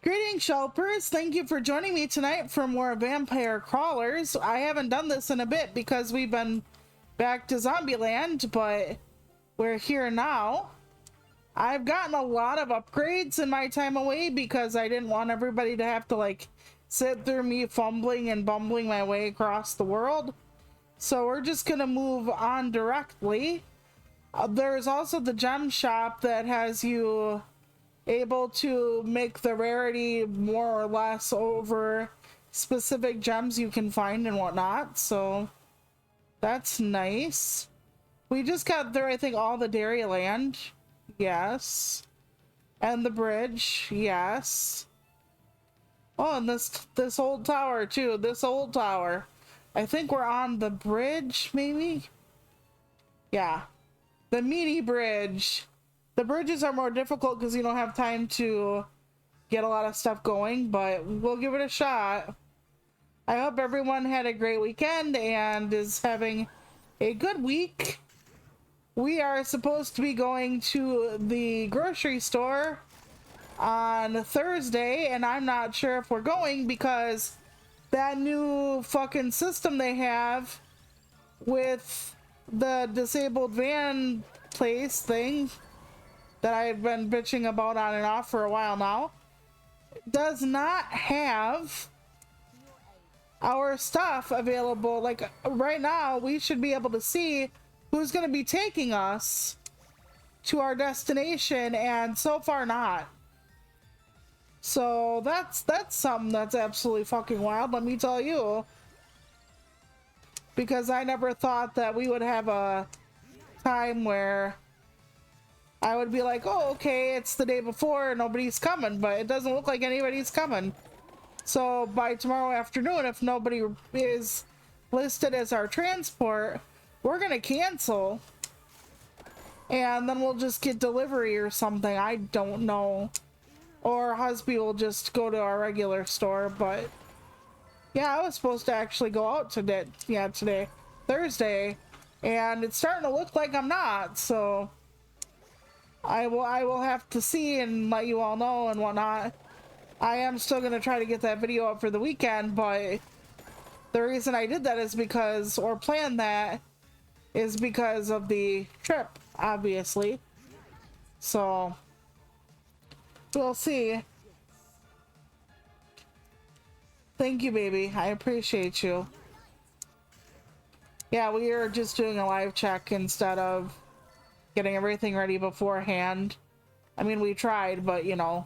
Greetings, Shelpers. Thank you for joining me tonight for more Vampire Crawlers. I haven't done this in a bit because we've been back to Zombieland, but we're here now. I've gotten a lot of upgrades in my time away because I didn't want everybody to have to like sit through me fumbling and bumbling my way across the world. So we're just gonna move on directly. There's also the gem shop that has you able to make the rarity more or less over specific gems you can find and whatnot, so that's nice. We just got through, I think, all the Dairyland. Yes. And the bridge. Yes. Oh, and this old tower too. This old tower. I think we're on the bridge, maybe? Yeah. The meaty bridge. The bridges are more difficult because you don't have time to get a lot of stuff going, but we'll give it a shot. I hope everyone had a great weekend and is having a good week. We are supposed to be going to the grocery store on Thursday, and I'm not sure if we're going because that new fucking system they have with the disabled van place thing that I've been bitching about on and off for a while now does not have our stuff available. Like right now, we should be able to see who's going to be taking us to our destination, and so far not. So that's something that's absolutely fucking wild, let me tell you. Because I never thought that we would have a time where I would be like, oh, okay, it's the day before, nobody's coming, but it doesn't look like anybody's coming. So by tomorrow afternoon, if nobody is listed as our transport, we're gonna cancel. And then we'll just get delivery or something, I don't know. Or Husby will just go to our regular store, but yeah, I was supposed to actually go out today, today, Thursday, and it's starting to look like I'm not, so I will have to see and let you all know and whatnot. I am still going to try to get that video up for the weekend, but the reason I did that is because, or planned that, is because of the trip, obviously. So, we'll see. Thank you, baby. I appreciate you. Yeah, we are just doing a live check instead of getting everything ready beforehand. I mean, we tried, but you know,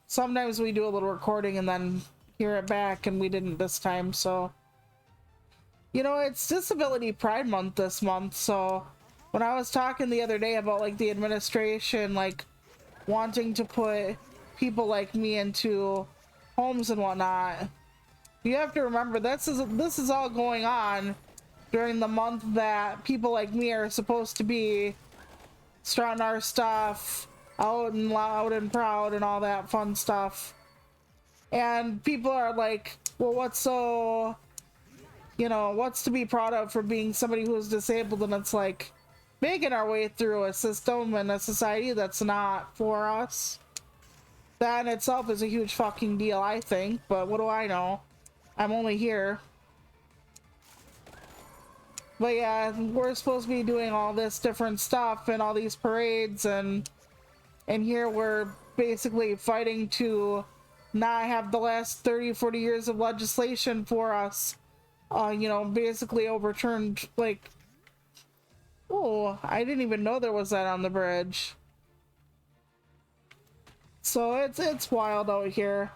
sometimes we do a little recording and then hear it back, and we didn't this time. So, you know, it's Disability Pride Month this month, so when I was talking the other day about like the administration like wanting to put people like me into homes and whatnot, you have to remember this is all going on during the month that people like me are supposed to be starting our stuff out and loud and proud and all that fun stuff. And people are like, well, what's so, you know, what's to be proud of for being somebody who's disabled? And it's like making our way through a system and a society that's not for us. That in itself is a huge fucking deal, I think, but what do I know? I'm only here. But yeah, we're supposed to be doing all this different stuff and all these parades, and here we're basically fighting to not have the last 30-40 years of legislation for us you know, basically overturned. Like, oh, I didn't even know there was that on the bridge. So it's wild out here.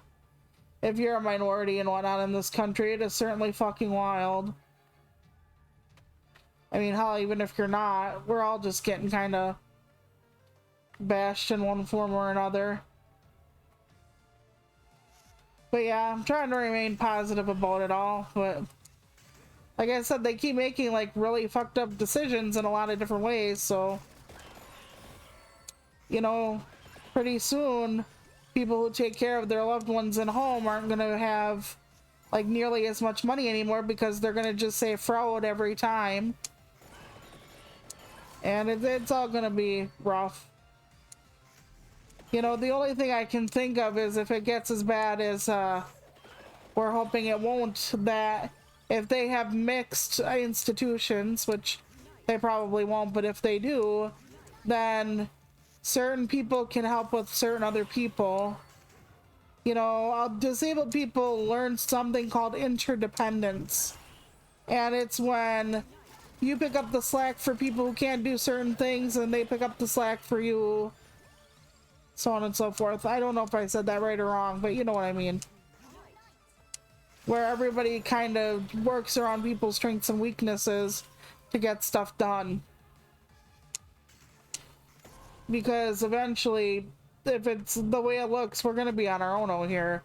If you're a minority and whatnot in this country, it is certainly fucking wild. I mean, hell, even if you're not, we're all just getting kind of bashed in one form or another. But yeah, I'm trying to remain positive about it all, but like I said, they keep making like really fucked up decisions in a lot of different ways, so you know, pretty soon people who take care of their loved ones in home aren't gonna have like nearly as much money anymore because they're gonna just say fraud every time. And it's all gonna be rough. You know, the only thing I can think of is if it gets as bad as we're hoping it won't, that if they have mixed institutions, which they probably won't, but if they do, then certain people can help with certain other people. You know, disabled people learn something called interdependence. And it's when you pick up the slack for people who can't do certain things and they pick up the slack for you, so on and so forth. I don't know if I said that right or wrong, but you know what I mean. Where everybody kind of works around people's strengths and weaknesses to get stuff done. Because eventually, if it's the way it looks, we're gonna be on our own out here.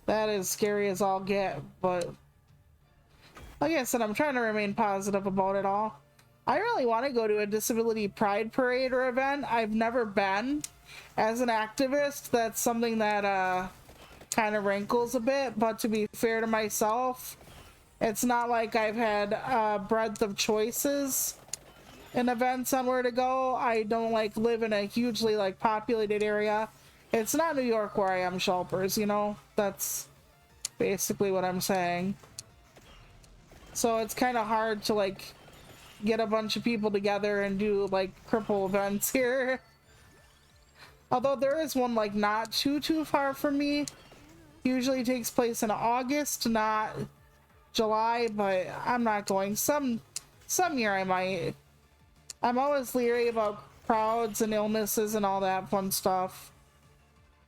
That is scary as all get, but like I said, I'm trying to remain positive about it all. I really want to go to a disability pride parade or event. I've never been. As an activist, that's something that kind of rankles a bit, but to be fair to myself, it's not like I've had a breadth of choices in events on where to go. I don't like live in a hugely like populated area. It's not New York where I am, Shelpers, you know? That's basically what I'm saying. So it's kind of hard to like get a bunch of people together and do like cripple events here. Although there is one like not too far from me. Usually takes place in August, not July, but I'm not going. Some year I might. I'm always leery about crowds and illnesses and all that fun stuff.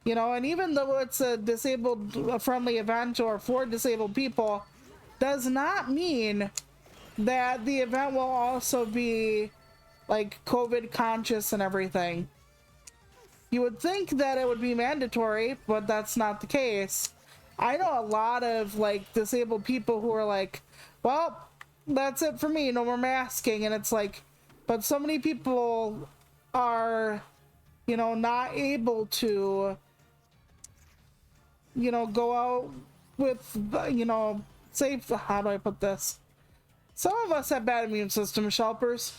You know, and even though it's a disabled friendly event or for disabled people, does not mean that the event will also be like COVID conscious and everything. You would think that it would be mandatory, but that's not the case. I know a lot of like disabled people who are like, well, that's it for me, no more masking. And it's like, but so many people are, you know, not able to, you know, go out with, you know, safe. How do I put this? Some of us have bad immune system, Shelpers.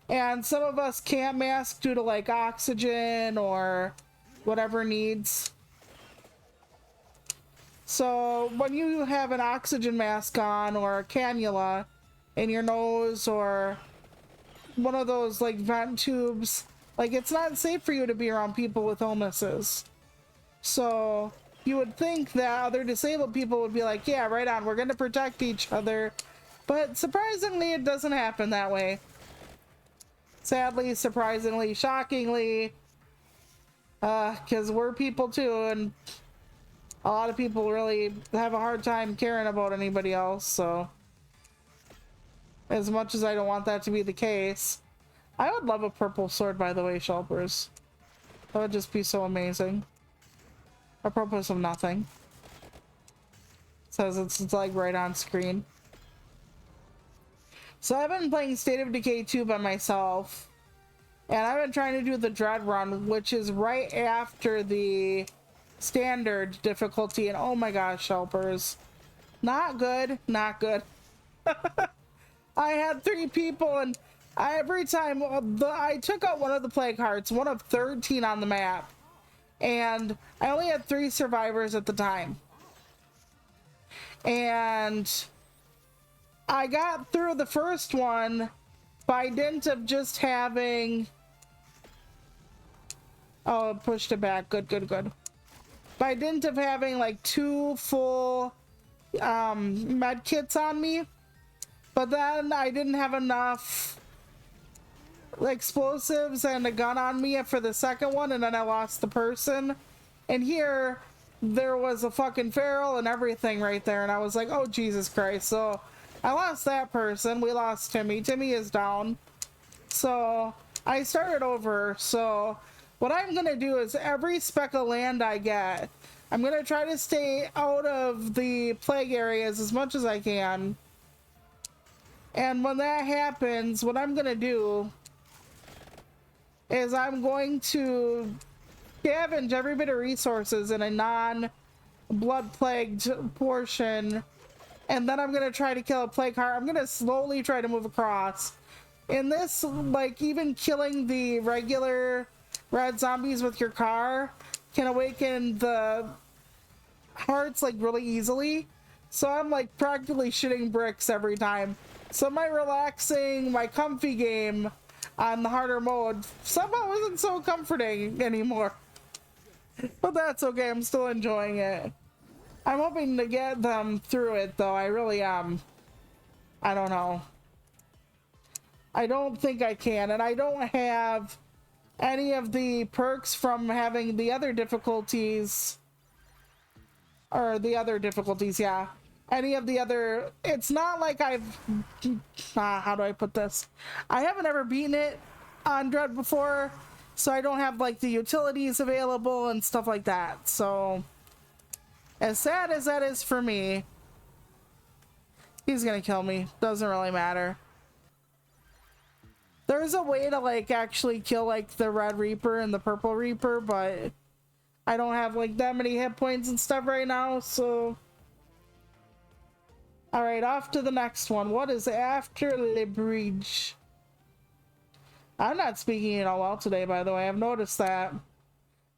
And some of us can't mask due to like oxygen or whatever needs. So when you have an oxygen mask on or a cannula in your nose or one of those like vent tubes, like it's not safe for you to be around people with illnesses. So you would think that other disabled people would be like, yeah, right on, we're going to protect each other. But surprisingly, it doesn't happen that way. Sadly, surprisingly, shockingly, because we're people too, and a lot of people really have a hard time caring about anybody else, so as much as I don't want that to be the case. I would love a purple sword, by the way, Shelpers. That would just be so amazing. A purpose of nothing. Says it's like right on screen. So I've been playing State of Decay 2 by myself, and I've been trying to do the Dread Run, which is right after the standard difficulty, and oh my gosh, Shelpers. Not good, not good. I had 3 people, and every time I took out one of the plague hearts, one of 13 on the map, and I only had 3 survivors at the time. And I got through the first one by dint of just having... Oh, it pushed it back. Good, good, good. By dint of having like 2 full med kits on me. But then I didn't have enough explosives and a gun on me for the second one, and then I lost the person. And here, there was a fucking feral and everything right there, and I was like, oh, Jesus Christ. So I lost that person. We lost Timmy. Timmy is down. So I started over. So what I'm going to do is every speck of land I get, I'm going to try to stay out of the plague areas as much as I can. And when that happens, what I'm going to do is I'm going to scavenge every bit of resources in a non-blood plagued portion. And then I'm going to try to kill a plague heart. I'm going to slowly try to move across. In this, like, even killing the regular red zombies with your car can awaken the hearts, like, really easily. So I'm, like, practically shitting bricks every time. So my relaxing, my comfy game on the harder mode somehow isn't so comforting anymore. But that's okay, I'm still enjoying it. I'm hoping to get them through it, though. I really am. I don't know. I don't think I can, and I don't have any of the perks from having the other difficulties. Or the other difficulties, yeah. Any of the other... It's not like I've... how do I put this? I haven't ever beaten it on Dread before, so I don't have, like, the utilities available and stuff like that. So, as sad as that is for me, he's gonna kill me. Doesn't really matter. There's a way to, like, actually kill, like, the Red Reaper and the Purple Reaper, but I don't have, like, that many hit points and stuff right now, so... Alright, off to the next one. What is after Le Bridge? I'm not speaking it all well today, by the way. I've noticed that.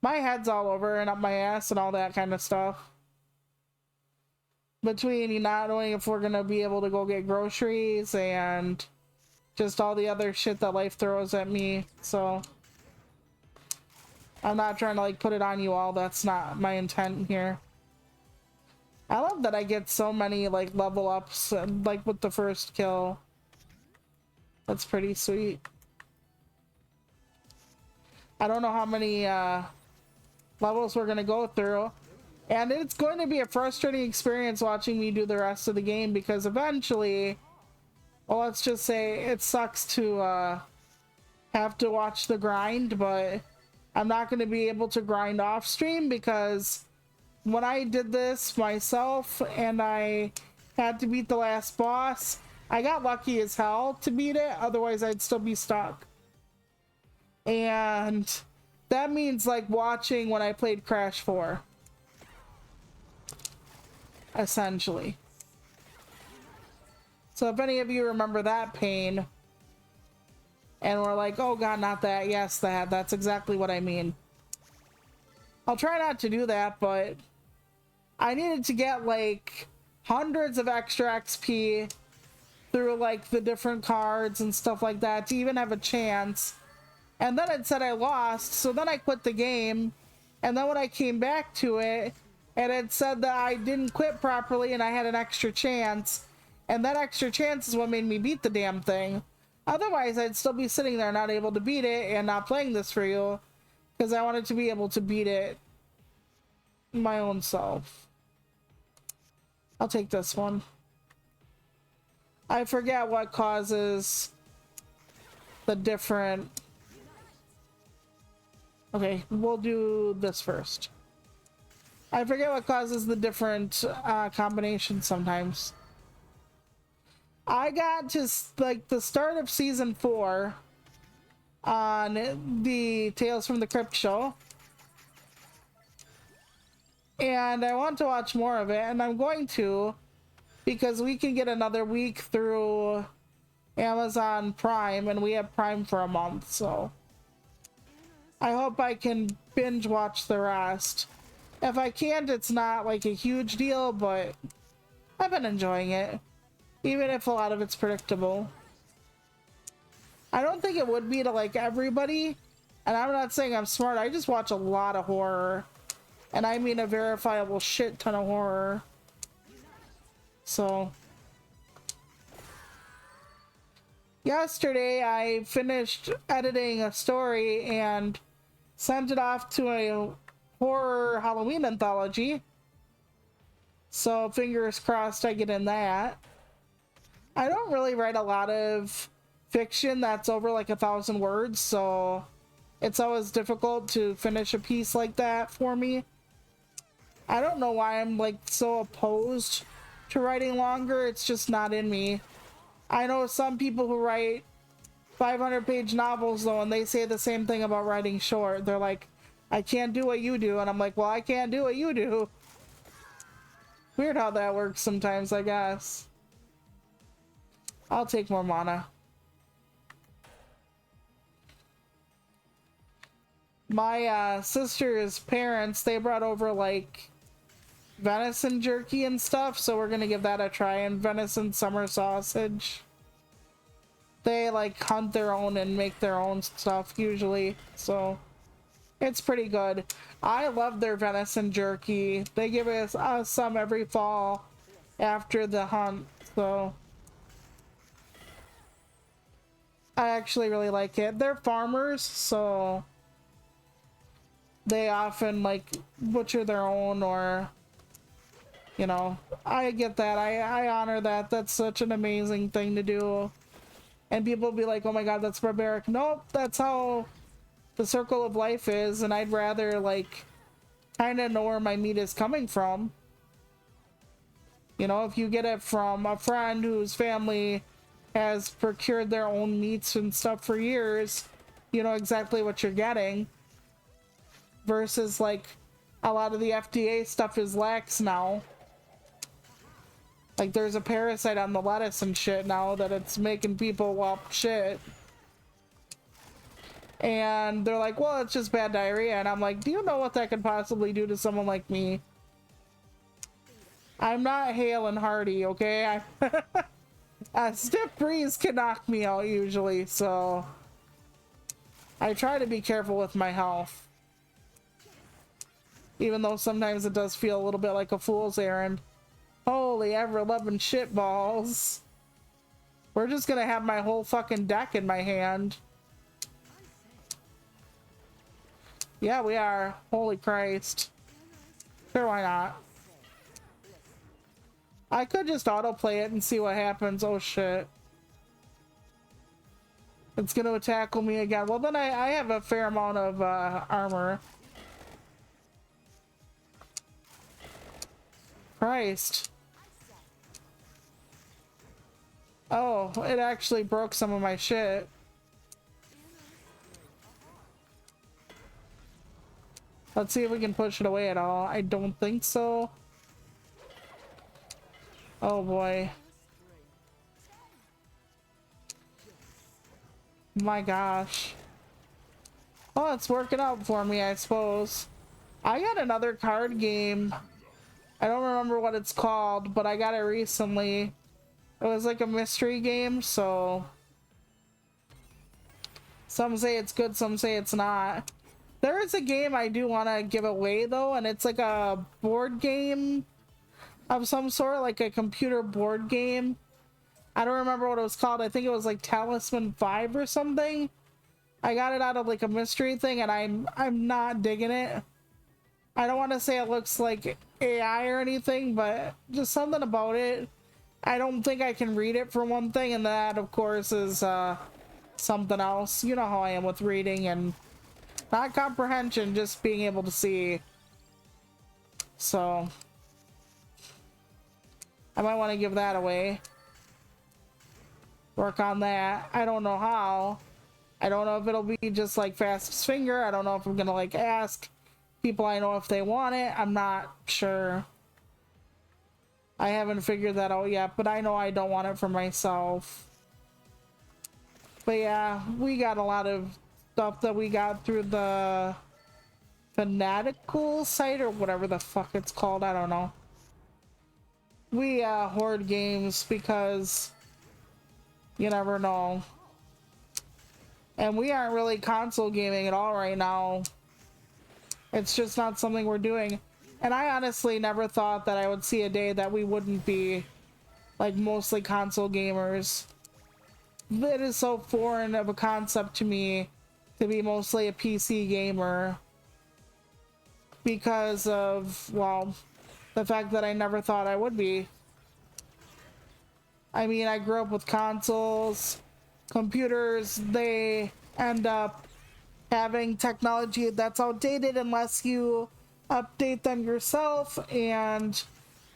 My head's all over and up my ass and all that kind of stuff. Between not knowing if we're gonna be able to go get groceries and just all the other shit that life throws at me, so... I'm not trying to, like, put it on you all. That's not my intent here. I love that I get so many, like, level ups, like, with the first kill. That's pretty sweet. I don't know how many, levels we're gonna go through. And it's going to be a frustrating experience watching me do the rest of the game, because eventually... Well, let's just say it sucks to, have to watch the grind, but... I'm not going to be able to grind off stream because when I did this myself and I had to beat the last boss, I got lucky as hell to beat it, otherwise I'd still be stuck. And that means, like, watching when I played Crash 4. Essentially. So if any of you remember that pain, and we're like, oh god, not that, yes, that, that's exactly what I mean. I'll try not to do that, but I needed to get, like, hundreds of extra XP through, like, the different cards and stuff like that to even have a chance. And then it said I lost, so then I quit the game, and then when I came back to it, and it said that I didn't quit properly and I had an extra chance, and that extra chance is what made me beat the damn thing. Otherwise, I'd still be sitting there not able to beat it and not playing this for you because I wanted to be able to beat it my own self. I'll take this one. I forget what causes the different... Okay, we'll do this first. I forget what causes the different combinations sometimes. I got to, like, the start of season 4 on the Tales from the Crypt show, and I want to watch more of it, and I'm going to, because we can get another week through Amazon Prime, and we have Prime for a month, so I hope I can binge watch the rest. If I can't, it's not like a huge deal, but I've been enjoying it. Even if a lot of it's predictable. I don't think it would be to, like, everybody. And I'm not saying I'm smart. I just watch a lot of horror. And I mean a verifiable shit ton of horror. So. Yesterday I finished editing a story and sent it off to a horror Halloween anthology. So fingers crossed I get in that. I don't really write a lot of fiction that's over like 1,000 words, so it's always difficult to finish a piece like that for me. I don't know why I'm, like, so opposed to writing longer. It's just not in me. I know some people who write 500-page novels, though, and they say the same thing about writing short. They're like, I can't do what you do, and I'm like, well, I can't do what you do. Weird how that works sometimes, I guess. I'll take more mana. My sister's parents, they brought over like venison jerky and stuff, so we're gonna give that a try. And venison summer sausage. They like hunt their own and make their own stuff usually, so it's pretty good. I love their venison jerky. They give us some every fall after the hunt, so I actually really like it. They're farmers, so they often like butcher their own, or you know, I get that. I honor that. That's such an amazing thing to do. And people be like, oh my god, that's barbaric. Nope, that's how the circle of life is, and I'd rather like kind of know where my meat is coming from. You know, if you get it from a friend whose family has procured their own meats and stuff for years, you know exactly what you're getting. Versus like a lot of the FDA stuff is lax now. Like there's a parasite on the lettuce and shit now that it's making people whelp shit. And they're like, well, it's just bad diarrhea. And I'm like, do you know what that could possibly do to someone like me? I'm not hale and hearty, okay? A stiff breeze can knock me out usually, so I try to be careful with my health. Even though sometimes it does feel a little bit like a fool's errand. Holy ever-loving shit balls. We're just gonna have my whole fucking deck in my hand. Yeah, we are. Holy Christ. Sure, why not? I could just autoplay it and see what happens. Oh shit. It's gonna tackle me again. Well, then I have a fair amount of armor. Christ. Oh, it actually broke some of my shit. Let's see if we can push it away at all. I don't think so. Oh boy. My gosh. Well, it's working out for me, I suppose. I got another card game. I don't remember what it's called, but I got it recently. It was like a mystery game, so some say it's good, some say it's not. There is a game I do want to give away though, and it's like a board game of some sort, like a computer board game. I don't remember what it was called. I think it was like Talisman 5 or something. I got it out of like a mystery thing, and I'm not digging it. I don't want to say it looks like AI or anything, but just something about it. I don't think I can read it for one thing, and that of course is something else. You know how I am with reading, and not comprehension, just being able to see. So I might want to give that away. Work on that. I don't know how. I don't know if it'll be just like fastest finger. I don't know if I'm gonna like ask people I know if they want it. I'm not sure. I haven't figured that out yet, but I know I don't want it for myself. But yeah, we got a lot of stuff that we got through the Fanatical site or whatever the fuck it's called. I don't know. We hoard games because you never know. And we aren't really console gaming at all right now. It's just not something we're doing. And I honestly never thought that I would see a day that we wouldn't be like mostly console gamers. It is so foreign of a concept to me to be mostly a PC gamer because of, well, the fact that I never thought I would be. I mean, I grew up with consoles, computers, they end up having technology that's outdated unless you update them yourself. And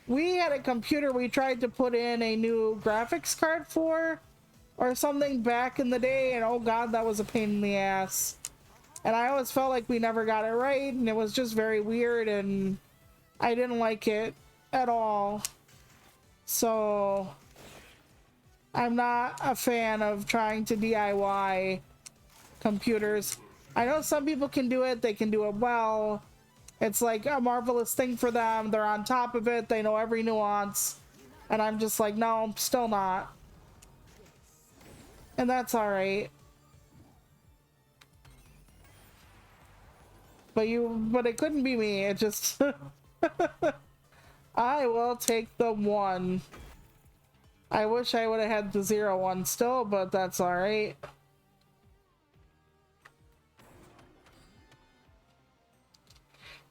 we had a computer we tried to put in a new graphics card for or something back in the day, and oh god, that was a pain in the ass. And I always felt like we never got it right, and it was just very weird, and I didn't like it at all. So I'm not a fan of trying to DIY computers. I know some people can do it, they can do it well. It's like a marvelous thing for them. They're on top of it, they know every nuance. And I'm just like, no, I'm still not. And that's alright. But it couldn't be me. It just I will take the 1. I wish I would have had the 0-1 still, but that's alright.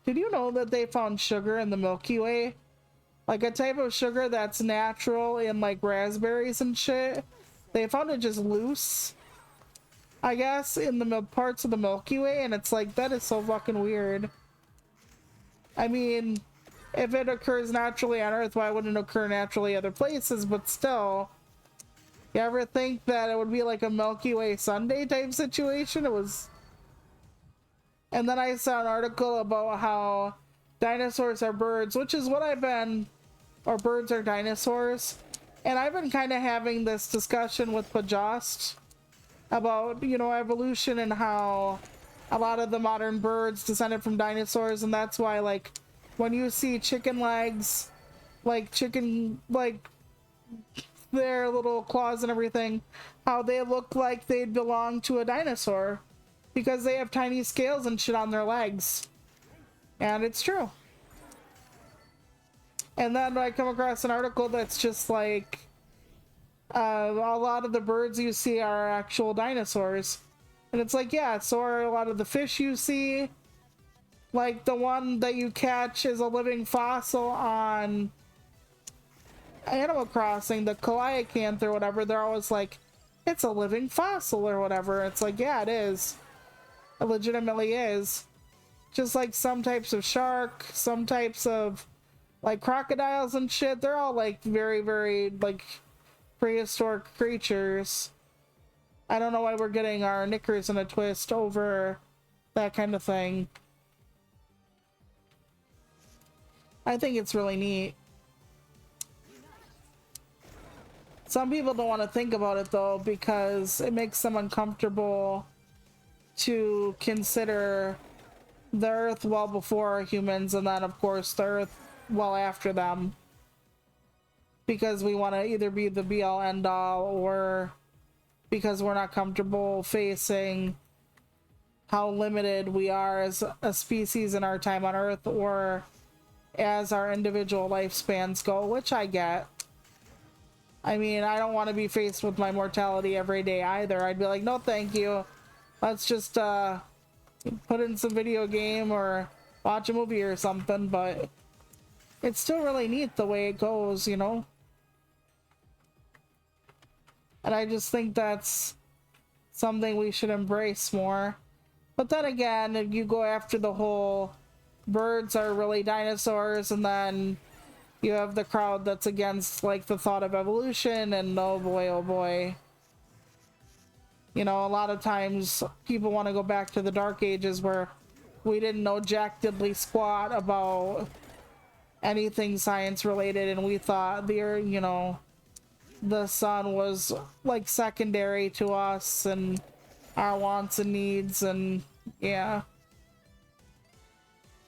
Did you know that they found sugar in the Milky Way? Like a type of sugar that's natural in like raspberries and shit. They found it just loose, I guess, in the parts of the Milky Way, and it's like, that is so fucking weird. I mean, if it occurs naturally on Earth, why wouldn't it occur naturally other places? But still, you ever think that it would be like a Milky Way Sunday type situation? It was. And then I saw an article about how dinosaurs are birds, which is what I've been, or birds are dinosaurs. And I've been kind of having this discussion with Pajost about, you know, evolution and how a lot of the modern birds descended from dinosaurs. And that's why, like, when you see chicken legs, like their little claws and everything, how they look like they'd belong to a dinosaur. Because they have tiny scales and shit on their legs. And it's true. And then I come across an article that's just like, a lot of the birds you see are actual dinosaurs. And it's like, yeah, so are a lot of the fish you see. Like the one that you catch is a living fossil on Animal Crossing, the Coelacanth or whatever. They're always like, it's a living fossil or whatever. It's like, yeah, it is. It legitimately is. Just like some types of shark, some types of like crocodiles and shit, they're all like very, very like prehistoric creatures. I don't know why we're getting our knickers in a twist over that kind of thing. I think it's really neat. Some people don't want to think about it though, because it makes them uncomfortable to consider the Earth well before humans, and then of course the Earth well after them, because we want to either be the be-all end-all, or because we're not comfortable facing how limited we are as a species in our time on Earth, or as our individual lifespans go, which I get. I mean, I don't want to be faced with my mortality every day either. I'd be like, no thank you. Let's just put in some video game or watch a movie or something, but it's still really neat the way it goes, you know? And I just think that's something we should embrace more. But then again, if you go after the whole birds are really dinosaurs, and then you have the crowd that's against like the thought of evolution, and oh boy, you know, a lot of times people want to go back to the Dark Ages where we didn't know jack diddly squat about anything science related, and we thought you know, the sun was like secondary to us and our wants and needs, and yeah.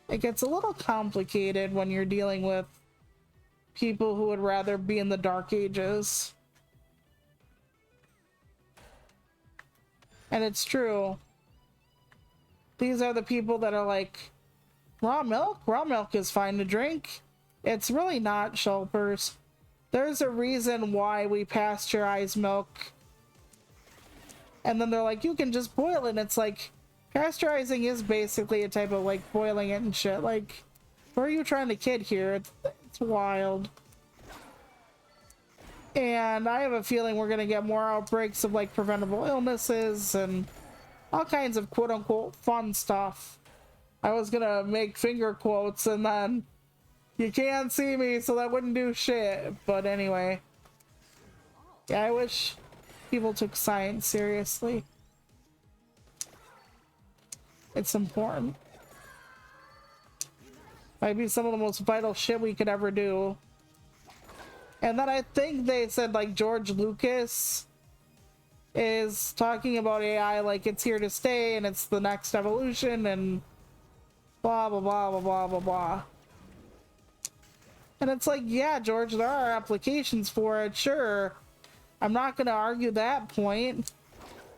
It gets a little complicated when you're dealing with people who would rather be in the Dark Ages. And it's true. These are the people that are like, raw milk? Raw milk is fine to drink. It's really not, Shulpers. There's a reason why we pasteurize milk. And then they're like, you can just boil it. And it's like, pasteurizing is basically a type of like boiling it and shit. Like, where are you trying to kid here? It's wild. And I have a feeling we're gonna get more outbreaks of like preventable illnesses and all kinds of quote unquote fun stuff. I was gonna make finger quotes and then you can't see me, so that wouldn't do shit. But anyway. Yeah, I wish people took science seriously. It's important. Might be some of the most vital shit we could ever do. And then I think they said like George Lucas is talking about AI like it's here to stay and it's the next evolution and blah blah blah blah blah blah blah. And it's like, yeah, George, there are applications for it, sure. I'm not gonna argue that point.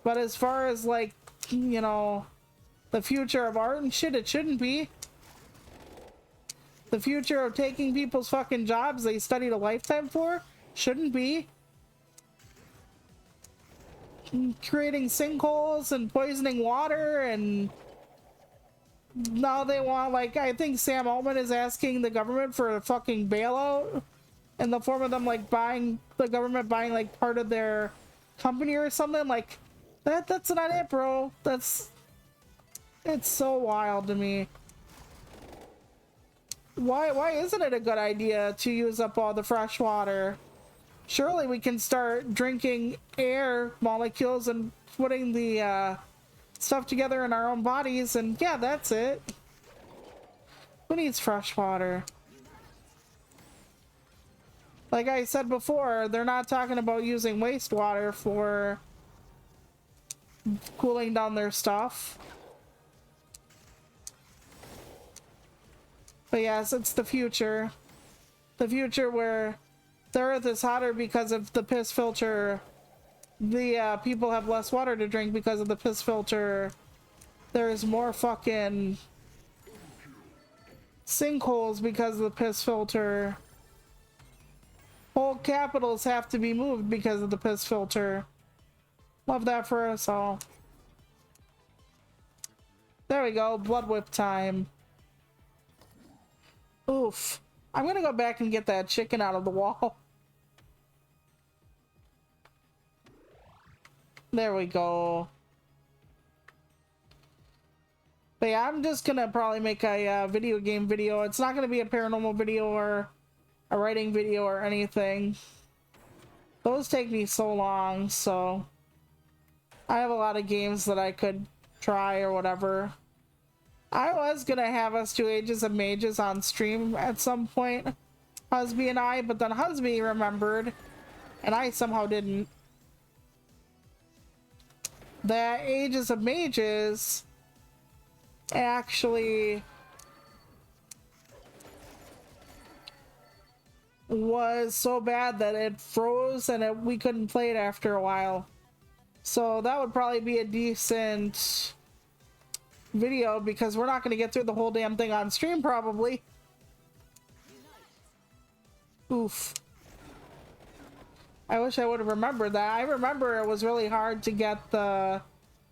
But as far as like, you know, the future of art and shit, it shouldn't be. The future of taking people's fucking jobs they studied a lifetime for shouldn't be. Creating sinkholes and poisoning water, and now they want, like, I think Sam Altman is asking the government for a fucking bailout in the form of them like buying, the government buying like part of their company or something. Like that's not it, bro. It's so wild to me. Why isn't it a good idea to use up all the fresh water? Surely we can start drinking air molecules and putting the stuff together in our own bodies, and yeah, that's it. Who needs fresh water? Like I said before, they're not talking about using wastewater for cooling down their stuff. But yes, it's the future. The future where the earth is hotter because of the piss filter. The people have less water to drink because of the piss filter. There's more fucking sinkholes because of the piss filter. Whole capitals have to be moved because of the piss filter. Love that for us all. There we go, blood whip time. Oof. I'm gonna go back and get that chicken out of the wall. There we go. But yeah, I'm just gonna probably make a video game video. It's not gonna be a paranormal video or a writing video or anything. Those take me so long, so I have a lot of games that I could try or whatever. I was gonna have us do Ages of Mages on stream at some point, Husby and I, but then Husby remembered and I somehow didn't, that Ages of Mages actually was so bad that it froze and we couldn't play it after a while. So that would probably be a decent video, because we're not going to get through the whole damn thing on stream probably. Oof. I wish I would have remembered that. I remember it was really hard to get the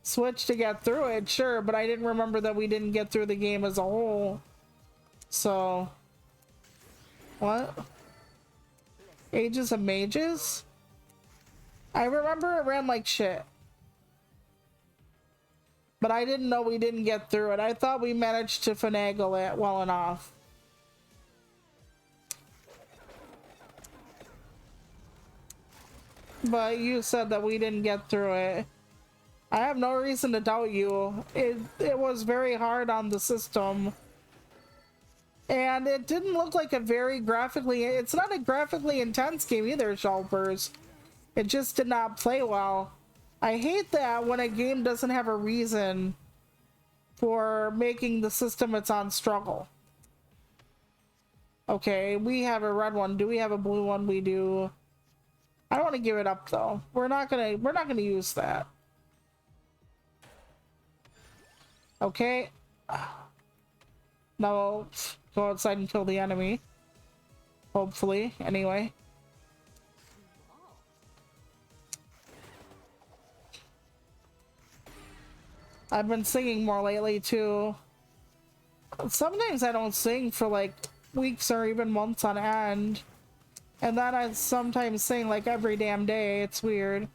Switch to get through it, sure, but I didn't remember that we didn't get through the game as a whole. So what? Ages of Mages? I remember it ran like shit, but I didn't know we didn't get through it. I thought we managed to finagle it well enough. But you said that we didn't get through it. I have no reason to doubt you. It was very hard on the system. And it didn't look like a very graphically... It's not a graphically intense game either, Shelpers. It just did not play well. I hate that when a game doesn't have a reason for making the system it's on struggle. Okay, we have a red one. Do we have a blue one? We do. I don't want to give it up though. We're not gonna use that. Okay. Now go outside and kill the enemy. Hopefully, anyway. I've been singing more lately too. Sometimes I don't sing for like weeks or even months on end. And then I sometimes sing like every damn day. It's weird.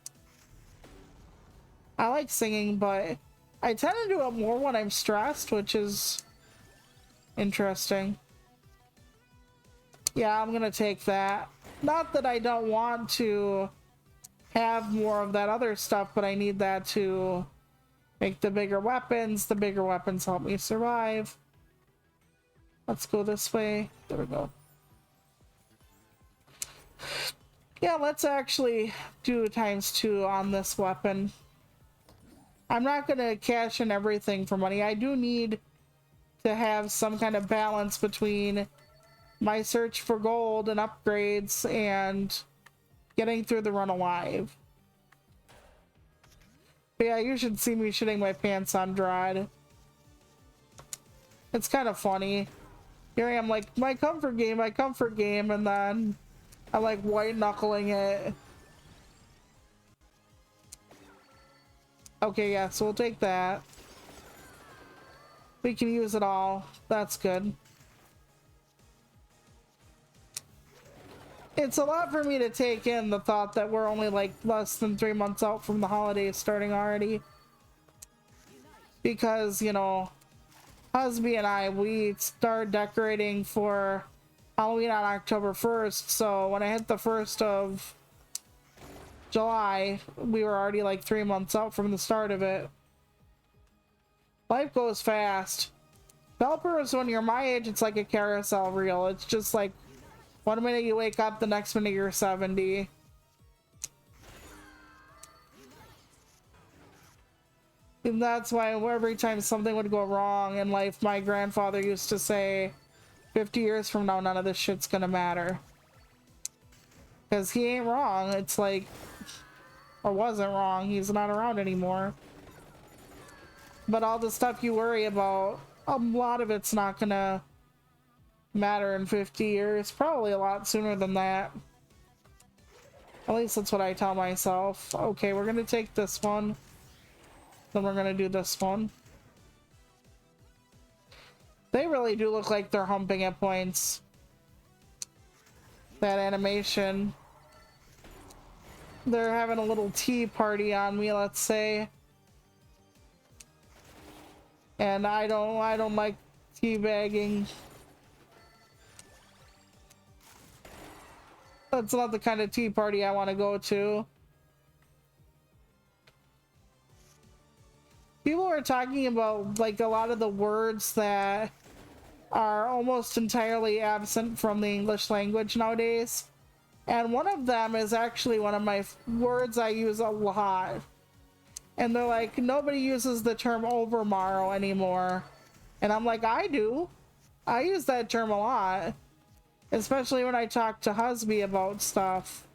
I like singing, but I tend to do it more when I'm stressed, which is interesting. Yeah, I'm gonna take that. Not that I don't want to have more of that other stuff, but I need that to make the bigger weapons. The bigger weapons help me survive. Let's go this way. There we go. Yeah, let's actually do ×2 on this weapon. I'm not gonna cash in everything for money. I do need to have some kind of balance between my search for gold and upgrades and getting through the run alive. But yeah, you should see me shitting my pants on Drod. It's kind of funny. Here I am like, my comfort game, and then I like white knuckling it. Okay, yeah, so we'll take that. We can use it all. That's good. It's a lot for me to take in, the thought that we're only like less than 3 months out from the holidays starting already. Because, you know, Husby and I, we start decorating for Halloween on October 1st, so when I hit the 1st of July, we were already like 3 months out from the start of it. Life goes fast. Developers, when you're my age, it's like a carousel reel. It's just like 1 minute you wake up, the next minute you're 70. And that's why every time something would go wrong in life, my grandfather used to say, 50 years from now, none of this shit's gonna matter. Because he ain't wrong. It's like, or wasn't wrong. He's not around anymore. But all the stuff you worry about, a lot of it's not gonna matter in 50 years. Probably a lot sooner than that. At least that's what I tell myself. Okay, we're gonna take this one. Then we're gonna do this one. They really do look like they're humping at points. That animation. They're having a little tea party on me, let's say. And I don't like teabagging. That's not the kind of tea party I want to go to. People are talking about like a lot of the words that are almost entirely absent from the English language nowadays. And one of them is actually one of my words I use a lot. And they're like, nobody uses the term overmorrow anymore. And I'm like, I do. I use that term a lot. Especially when I talk to Husby about stuff.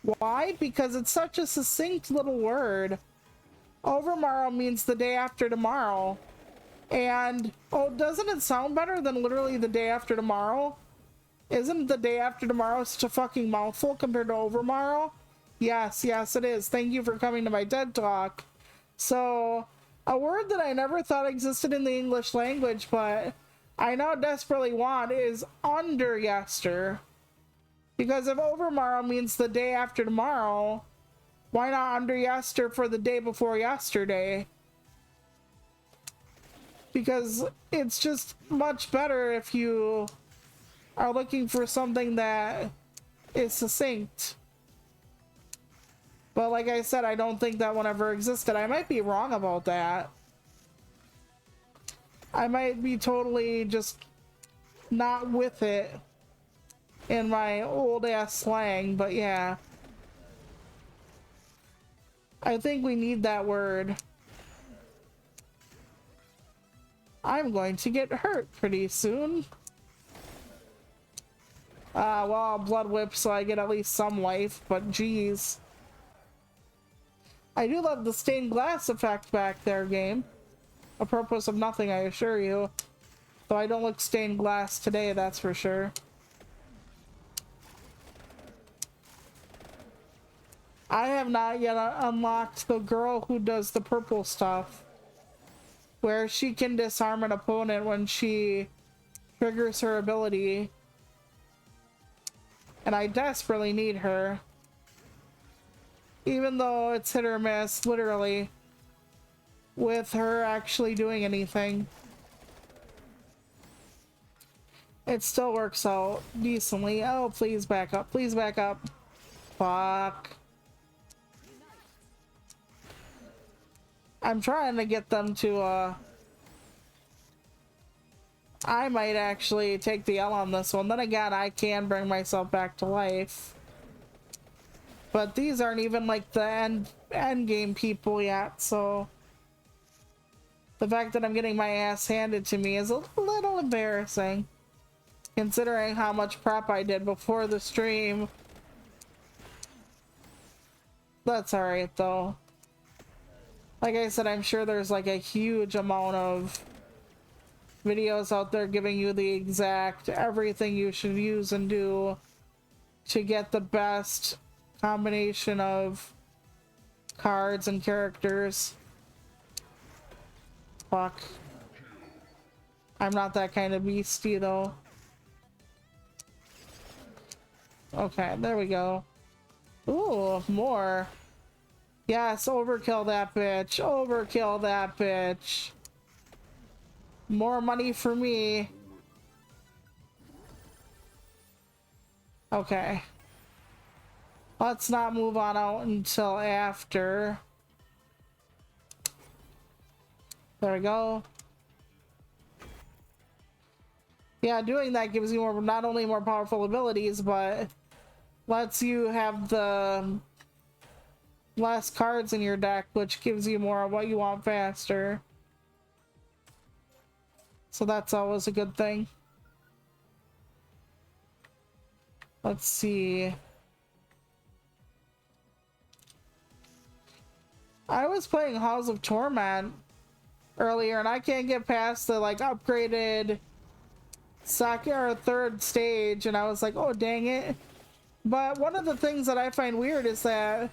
Why? Because it's such a succinct little word. Overmorrow means the day after tomorrow. And, oh, doesn't it sound better than literally the day after tomorrow? Isn't the day after tomorrow such a fucking mouthful compared to overmorrow? Yes, yes, it is. Thank you for coming to my TED Talk. So, a word that I never thought existed in the English language, but I now desperately want is underyester. Because if overmorrow means the day after tomorrow, why not underyester for the day before yesterday? Because it's just much better if you are looking for something that is succinct. But like I said, I don't think that one ever existed. I might be wrong about that. I might be totally just not with it in my old ass slang, but yeah. I think we need that word. I'm going to get hurt pretty soon. Well, I'll blood whip so I get at least some life, but geez. I do love the stained glass effect back there, game. Apropos of nothing, I assure you. Though I don't look stained glass today, that's for sure. I have not yet unlocked the girl who does the purple stuff. Where she can disarm an opponent when she triggers her ability. And I desperately need her. Even though it's hit or miss, literally. With her actually doing anything. It still works out decently. Oh, please back up. Please back up. Fuck. I'm trying to get them to, I might actually take the L on this one. Then again, I can bring myself back to life. But these aren't even like the end game people yet, so the fact that I'm getting my ass handed to me is a little embarrassing, considering how much prep I did before the stream. That's alright though. Like I said, I'm sure there's like a huge amount of videos out there giving you the exact everything you should use and do to get the best combination of cards and characters. Fuck. I'm not that kind of beastie though. Okay, there we go. Ooh, more. Yes, overkill that bitch. Overkill that bitch. More money for me. Okay. Let's not move on out until after. There we go. Yeah, doing that gives you more, not only more powerful abilities, but lets you have the less cards in your deck, which gives you more of what you want faster. So that's always a good thing. Let's see. I was playing Halls of Torment earlier and I can't get past the like upgraded second or third stage, and I was like, oh dang it. But one of the things that I find weird is that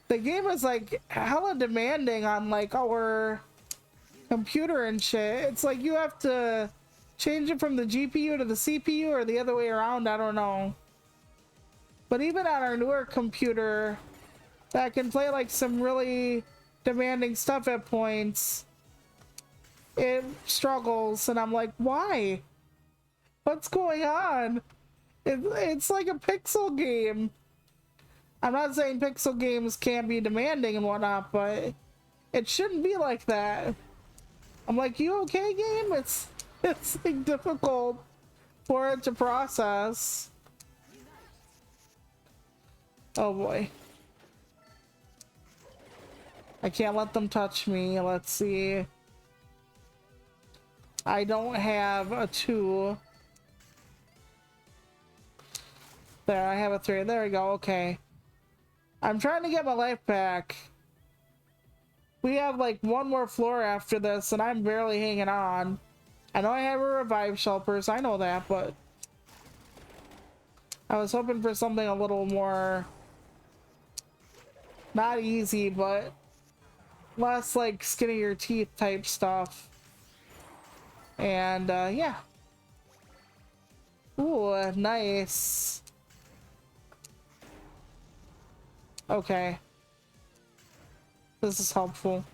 the game is like hella demanding on like our computer and shit. It's like you have to change it from the GPU to the CPU or the other way around, I don't know. But even on our newer computer that can play like some really demanding stuff at points, it struggles, and I'm like, why? What's going on? It's like a pixel game. I'm not saying pixel games can be demanding and whatnot, but it shouldn't be like that. I'm like, you okay, game? It's like difficult for it to process. Oh boy. I can't let them touch me. Let's see. I don't have a 2. There, I have a 3. There we go. Okay. I'm trying to get my life back. We have like one more floor after this, and I'm barely hanging on. I know I have a revive shelpers. I know that, but I was hoping for something a little more not easy, but less like skinning your teeth type stuff. And yeah. Ooh, nice. Okay. This is helpful.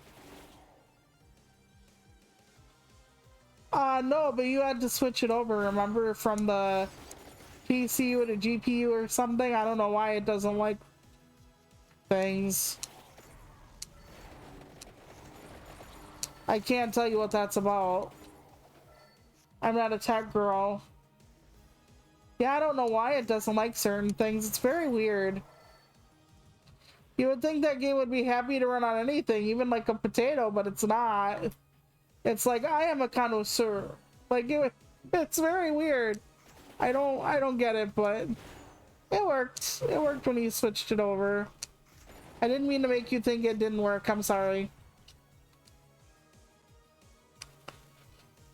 No, but you had to switch it over, remember, from the PCU to GPU or something? I don't know why it doesn't like things. I can't tell you what that's about. I'm not a tech girl. Yeah, I don't know why it doesn't like certain things. It's very weird. You would think that game would be happy to run on anything, even like a potato, but it's not. It's like, I am a connoisseur. Like, it's very weird. I don't get it, but it worked. It worked when you switched it over. I didn't mean to make you think it didn't work. I'm sorry.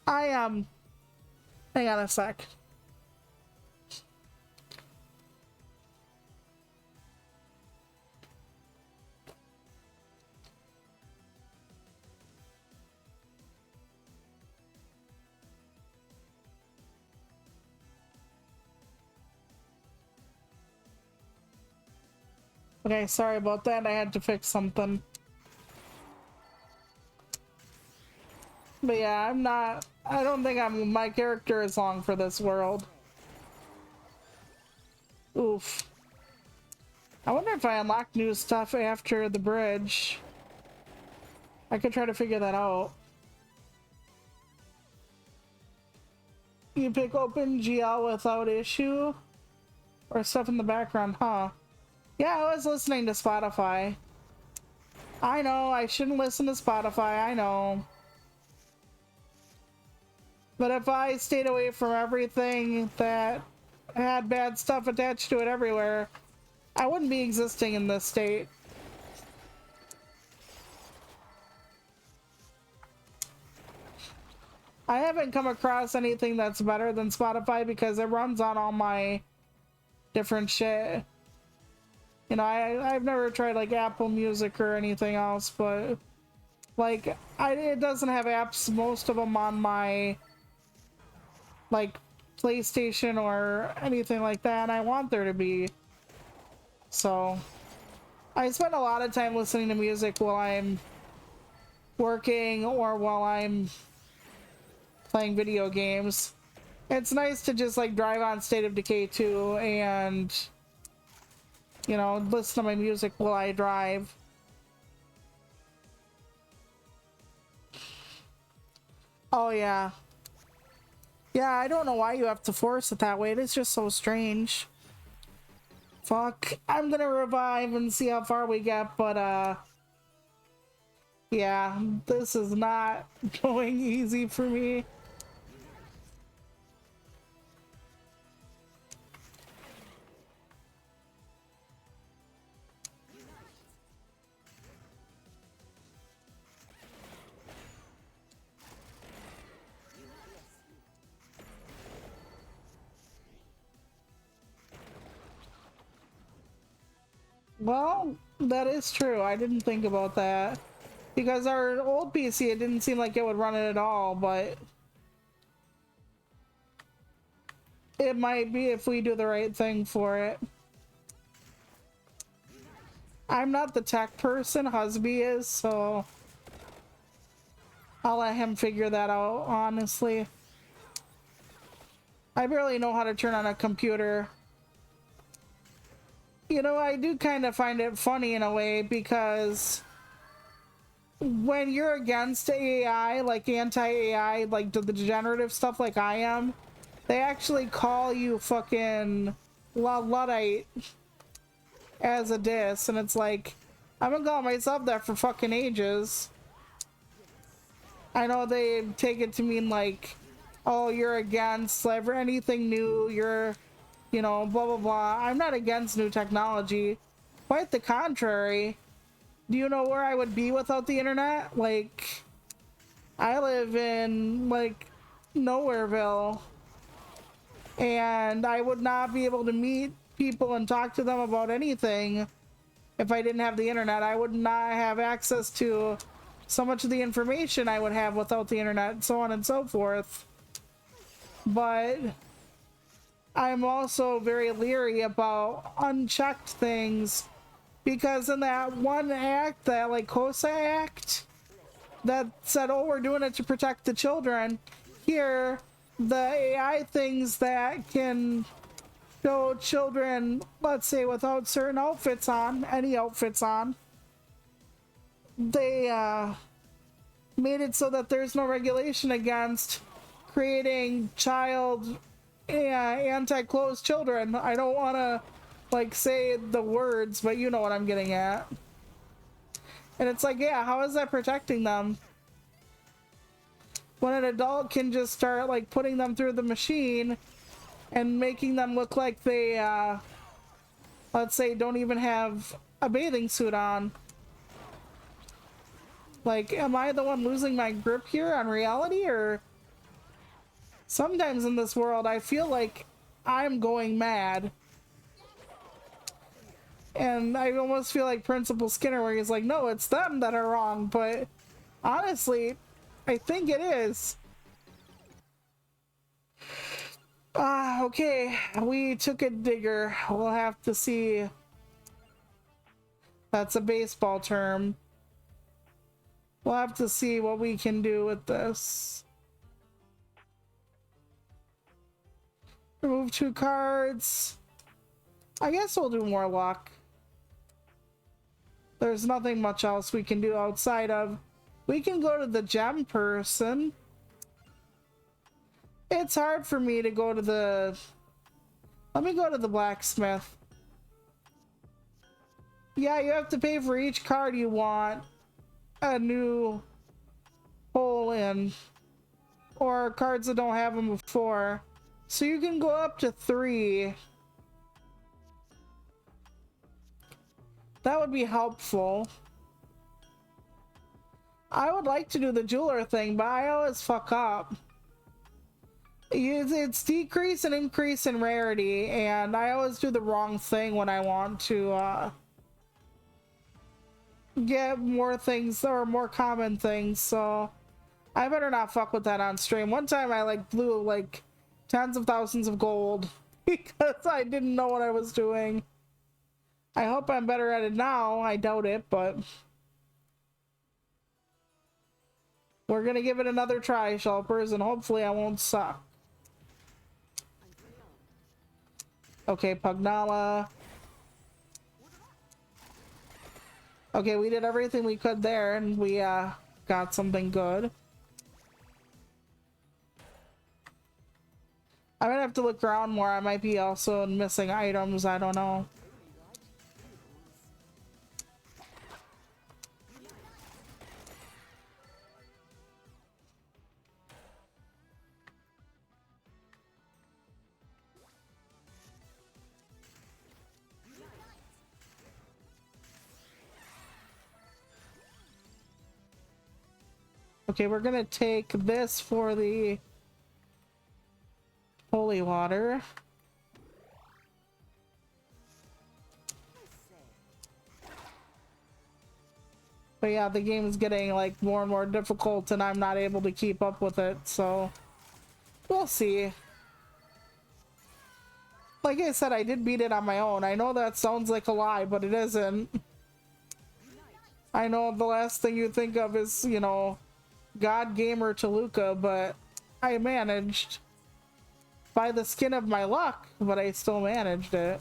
Hang on a sec. Okay, sorry about that. I had to fix something. But yeah, I don't think my character is long for this world. Oof. I wonder if I unlock new stuff after the bridge. I could try to figure that out. You pick open GL without issue? Or stuff in the background, huh? Yeah, I was listening to Spotify. I know, I shouldn't listen to Spotify, I know. But if I stayed away from everything that had bad stuff attached to it everywhere, I wouldn't be existing in this state. I haven't come across anything that's better than Spotify because it runs on all my different shit. You know, I've never tried like Apple Music or anything else, but like it doesn't have apps, most of them on my like PlayStation or anything like that, and I want there to be. So I spend a lot of time listening to music while I'm working or while I'm playing video games. It's nice to just like drive on State of Decay 2 and, you know, listen to my music while I drive. Oh yeah. Yeah, I don't know why you have to force it that way. It is just so strange. Fuck. I'm gonna revive and see how far we get, but yeah, this is not going easy for me. Well, that is true. I didn't think about that. Because our old PC, it didn't seem like it would run it at all, but it might be if we do the right thing for it. I'm not the tech person, Husby is, so I'll let him figure that out, honestly. I barely know how to turn on a computer. You know, I do kind of find it funny in a way because when you're against AI, like anti-AI, like the degenerative stuff like I am, they actually call you fucking Luddite as a diss, and it's like, I've been calling myself that for fucking ages. I know they take it to mean like, oh, you're against like, anything new, you're, you know, blah blah blah. I'm not against new technology. Quite the contrary. Do you know where I would be without the internet? Like, I live in like Nowhereville, and I would not be able to meet people and talk to them about anything if I didn't have the internet. I would not have access to so much of the information I would have without the internet, so on and so forth. But I'm also very leery about unchecked things because in that one act, that like COSA act that said, oh, we're doing it to protect the children, here the AI things that can show children, let's say without certain outfits on, any outfits on, they made it so that there's no regulation against creating child anti-clothes children. I don't want to like say the words, but you know what I'm getting at. And it's like, yeah, how is that protecting them when an adult can just start like putting them through the machine and making them look like they let's say don't even have a bathing suit on? Like, am I the one losing my grip here on reality? Or sometimes in this world I feel like I'm going mad, and I almost feel like Principal Skinner where he's like, no, it's them that are wrong, but honestly I think it is. Okay, we took a digger. We'll have to see. That's a baseball term. We'll have to see what we can do with this. Remove 2 cards. I guess we'll do more luck. There's nothing much else we can do outside of, we can go to the gem person. It's hard for me to go to the, let me go to the blacksmith. Yeah, you have to pay for each card you want a new hole in, or cards that don't have them before. So you can go up to 3. That would be helpful. I would like to do the jeweler thing, but I always fuck up. It's decrease and increase in rarity, and I always do the wrong thing when I want to get more things or more common things, so I better not fuck with that on stream. One time I like blew like tens of thousands of gold because I didn't know what I was doing. I hope I'm better at it now. I doubt it, but we're gonna give it another try, Shelpers, and hopefully I won't suck. Okay, Pugnala. Okay, we did everything we could there, and we got something good. I might have to look around more. I might be also missing items. I don't know. Okay, we're gonna take this for the holy water. But yeah, the game is getting like more and more difficult and I'm not able to keep up with it, so we'll see. Like I said, I did beat it on my own. I know that sounds like a lie, but it isn't. I know the last thing you think of is, you know, God Gamer Toluca, but I managed by the skin of my luck, but I still managed it.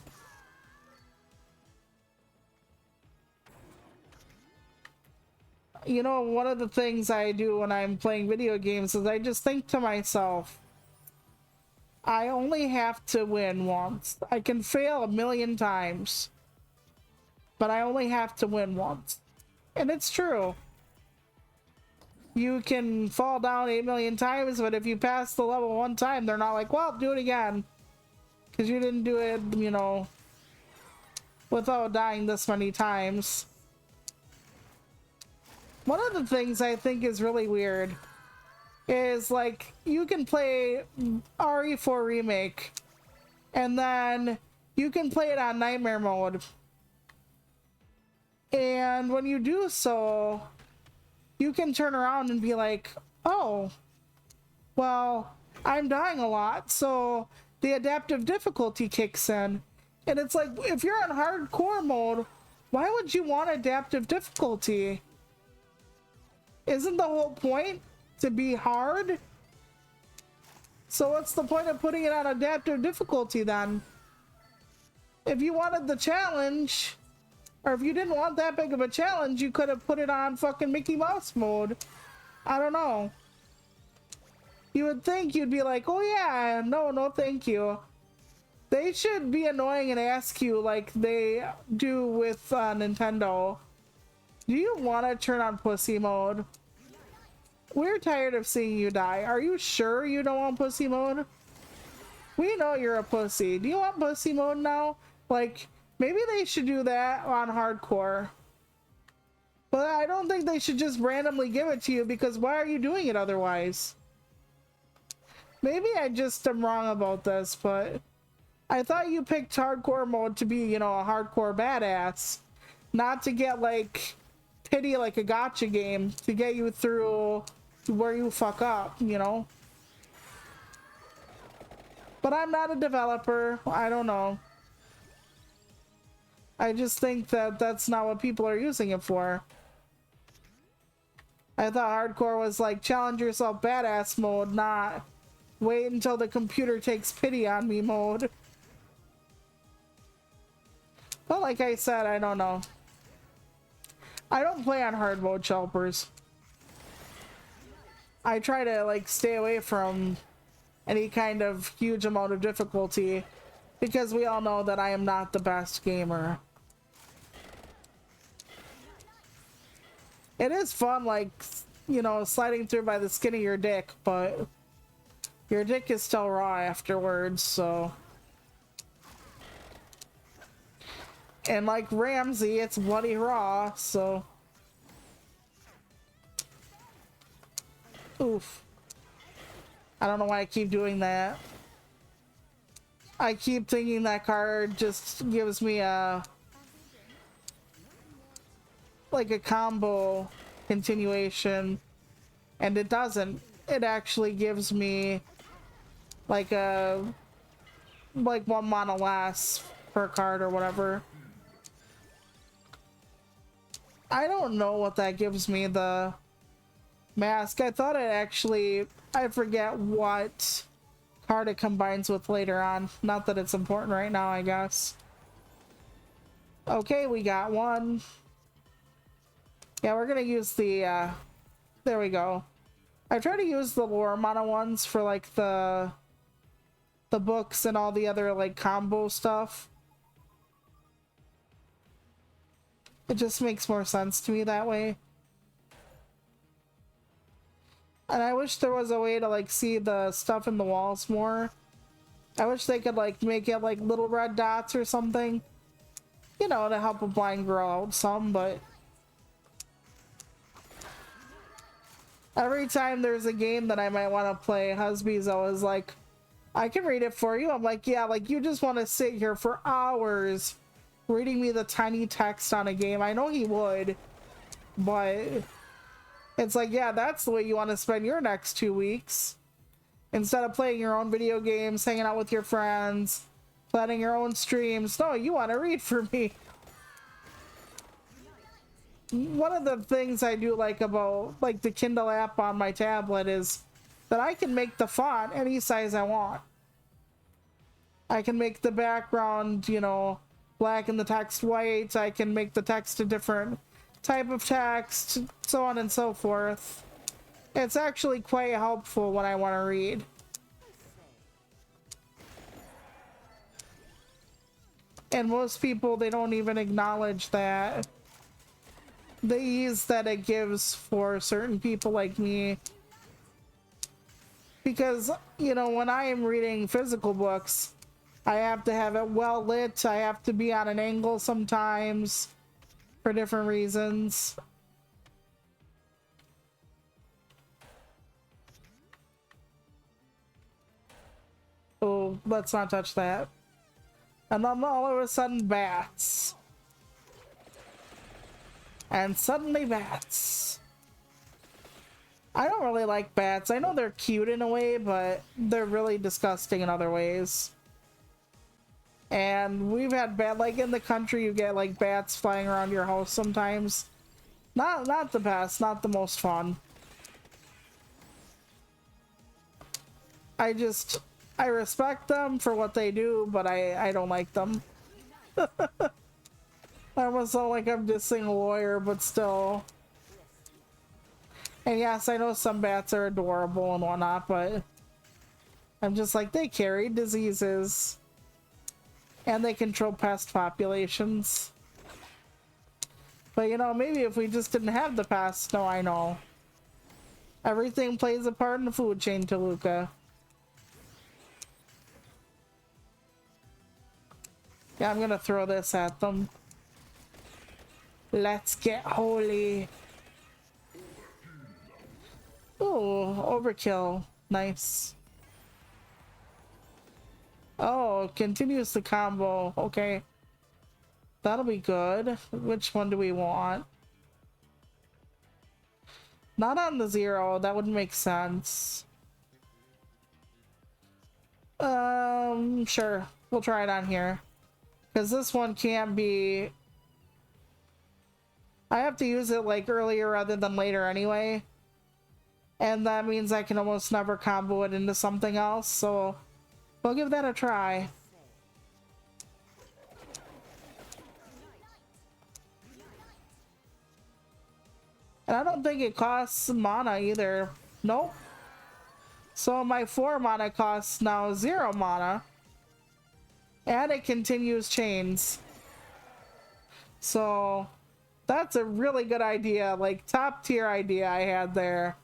You know, one of the things I do when I'm playing video games is I just think to myself, I only have to win once. I can fail a million times, but I only have to win once. And it's true. You can fall down 8 million times, but if you pass the level one time, they're not like, well, do it again. Because you didn't do it, you know, without dying this many times. One of the things I think is really weird is, like, you can play RE4 Remake, and then you can play it on Nightmare Mode. And when you do so, you can turn around and be like, oh, well, I'm dying a lot, so the adaptive difficulty kicks in. And it's like, if you're on hardcore mode, why would you want adaptive difficulty? Isn't the whole point to be hard? So what's the point of putting it on adaptive difficulty then? If you wanted the challenge, or if you didn't want that big of a challenge, you could have put it on fucking Mickey Mouse mode. I don't know. You would think you'd be like, oh yeah, no thank you. They should be annoying and ask you like they do with Nintendo. Do you want to turn on pussy mode? We're tired of seeing you die. Are you sure you don't want pussy mode? We know you're a pussy. Do you want pussy mode now? Like, maybe they should do that on hardcore. But I don't think they should just randomly give it to you, because why are you doing it otherwise? Maybe I just am wrong about this, but I thought you picked hardcore mode to be, you know, a hardcore badass. Not to get, like, pity like a gacha game, to get you through where you fuck up, you know? But I'm not a developer. I don't know. I just think that that's not what people are using it for. I thought hardcore was like challenge yourself badass mode, not wait until the computer takes pity on me mode. But like I said, I don't know. I don't play on hard mode, Shelpers. I try to like stay away from any kind of huge amount of difficulty, because we all know that I am not the best gamer. It is fun, like, you know, sliding through by the skin of your dick, but your dick is still raw afterwards, so. And like Ramsey, it's bloody raw, so. Oof. I don't know why I keep doing that. I keep thinking that card just gives me a like a combo continuation, and it doesn't. It actually gives me like a one mana less per card or whatever. I don't know what that gives me, the mask. I thought it actually, I forget what card it combines with later on. Not that it's important right now, I guess. Okay, we got one. Yeah, we're gonna use the, there we go. I try to use the lore mana ones for like the books and all the other like combo stuff. It just makes more sense to me that way. And I wish there was a way to like see the stuff in the walls more. I wish they could like make it like little red dots or something, you know, to help a blind girl out some, but every time there's a game that I might want to play, Husby's always like, I can read it for you. I'm like, yeah, like you just want to sit here for hours reading me the tiny text on a game. I know he would, but it's like, yeah, that's the way you want to spend your next 2 weeks. Instead of playing your own video games, hanging out with your friends, planning your own streams. No, you want to read for me. One of the things I do like about like the Kindle app on my tablet is that I can make the font any size I want. I can make the background, you know, black and the text white. I can make the text a different type of text, so on and so forth. It's actually quite helpful when I want to read. And most people, they don't even acknowledge that. The ease that it gives for certain people like me. Because, you know, when I am reading physical books, I have to have it well lit. I have to be on an angle sometimes for different reasons. Oh, let's not touch that. And then all of a sudden, bats. And suddenly bats. I don't really like bats. I know they're cute in a way, but they're really disgusting in other ways. And we've had like in the country, you get like bats flying around your house sometimes. Not the best, not the most fun. I respect them for what they do, but I don't like them. I almost sound like I'm dissing a lawyer, but still. And yes, I know some bats are adorable and whatnot, but I'm just like, they carry diseases. And they control pest populations. But you know, maybe if we just didn't have the pests, no, I know. Everything plays a part in the food chain, Toluca. Yeah, I'm gonna throw this at them. Let's get holy. Ooh, overkill. Nice. Oh, continues the combo. Okay. That'll be good. Which one do we want? Not on the 0. That wouldn't make sense. Sure. We'll try it on here. Because this one can't be... I have to use it like earlier rather than later anyway. And that means I can almost never combo it into something else, so we'll give that a try. And I don't think it costs mana either. Nope. So my 4 mana costs now 0 mana. And it continues chains. So That's a really good idea, like top tier idea I had there.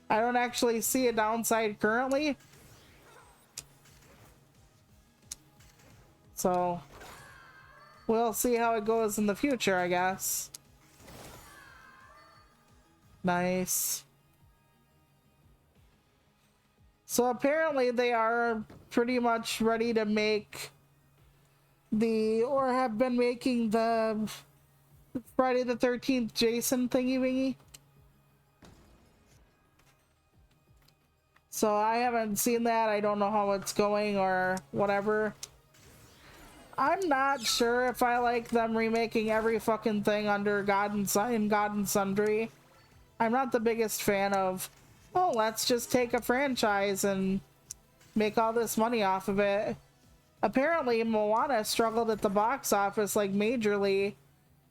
I don't actually see a downside currently. So we'll see how it goes in the future, I guess. Nice. So apparently they are pretty much ready to make or have been making the Friday the 13th Jason thingy wingy. So I haven't seen that. I don't know how it's going or whatever. I'm not sure if I like them remaking every fucking thing under God and Sundry. I'm not the biggest fan of, oh, let's just take a franchise and make all this money off of it. Apparently, Moana struggled at the box office like majorly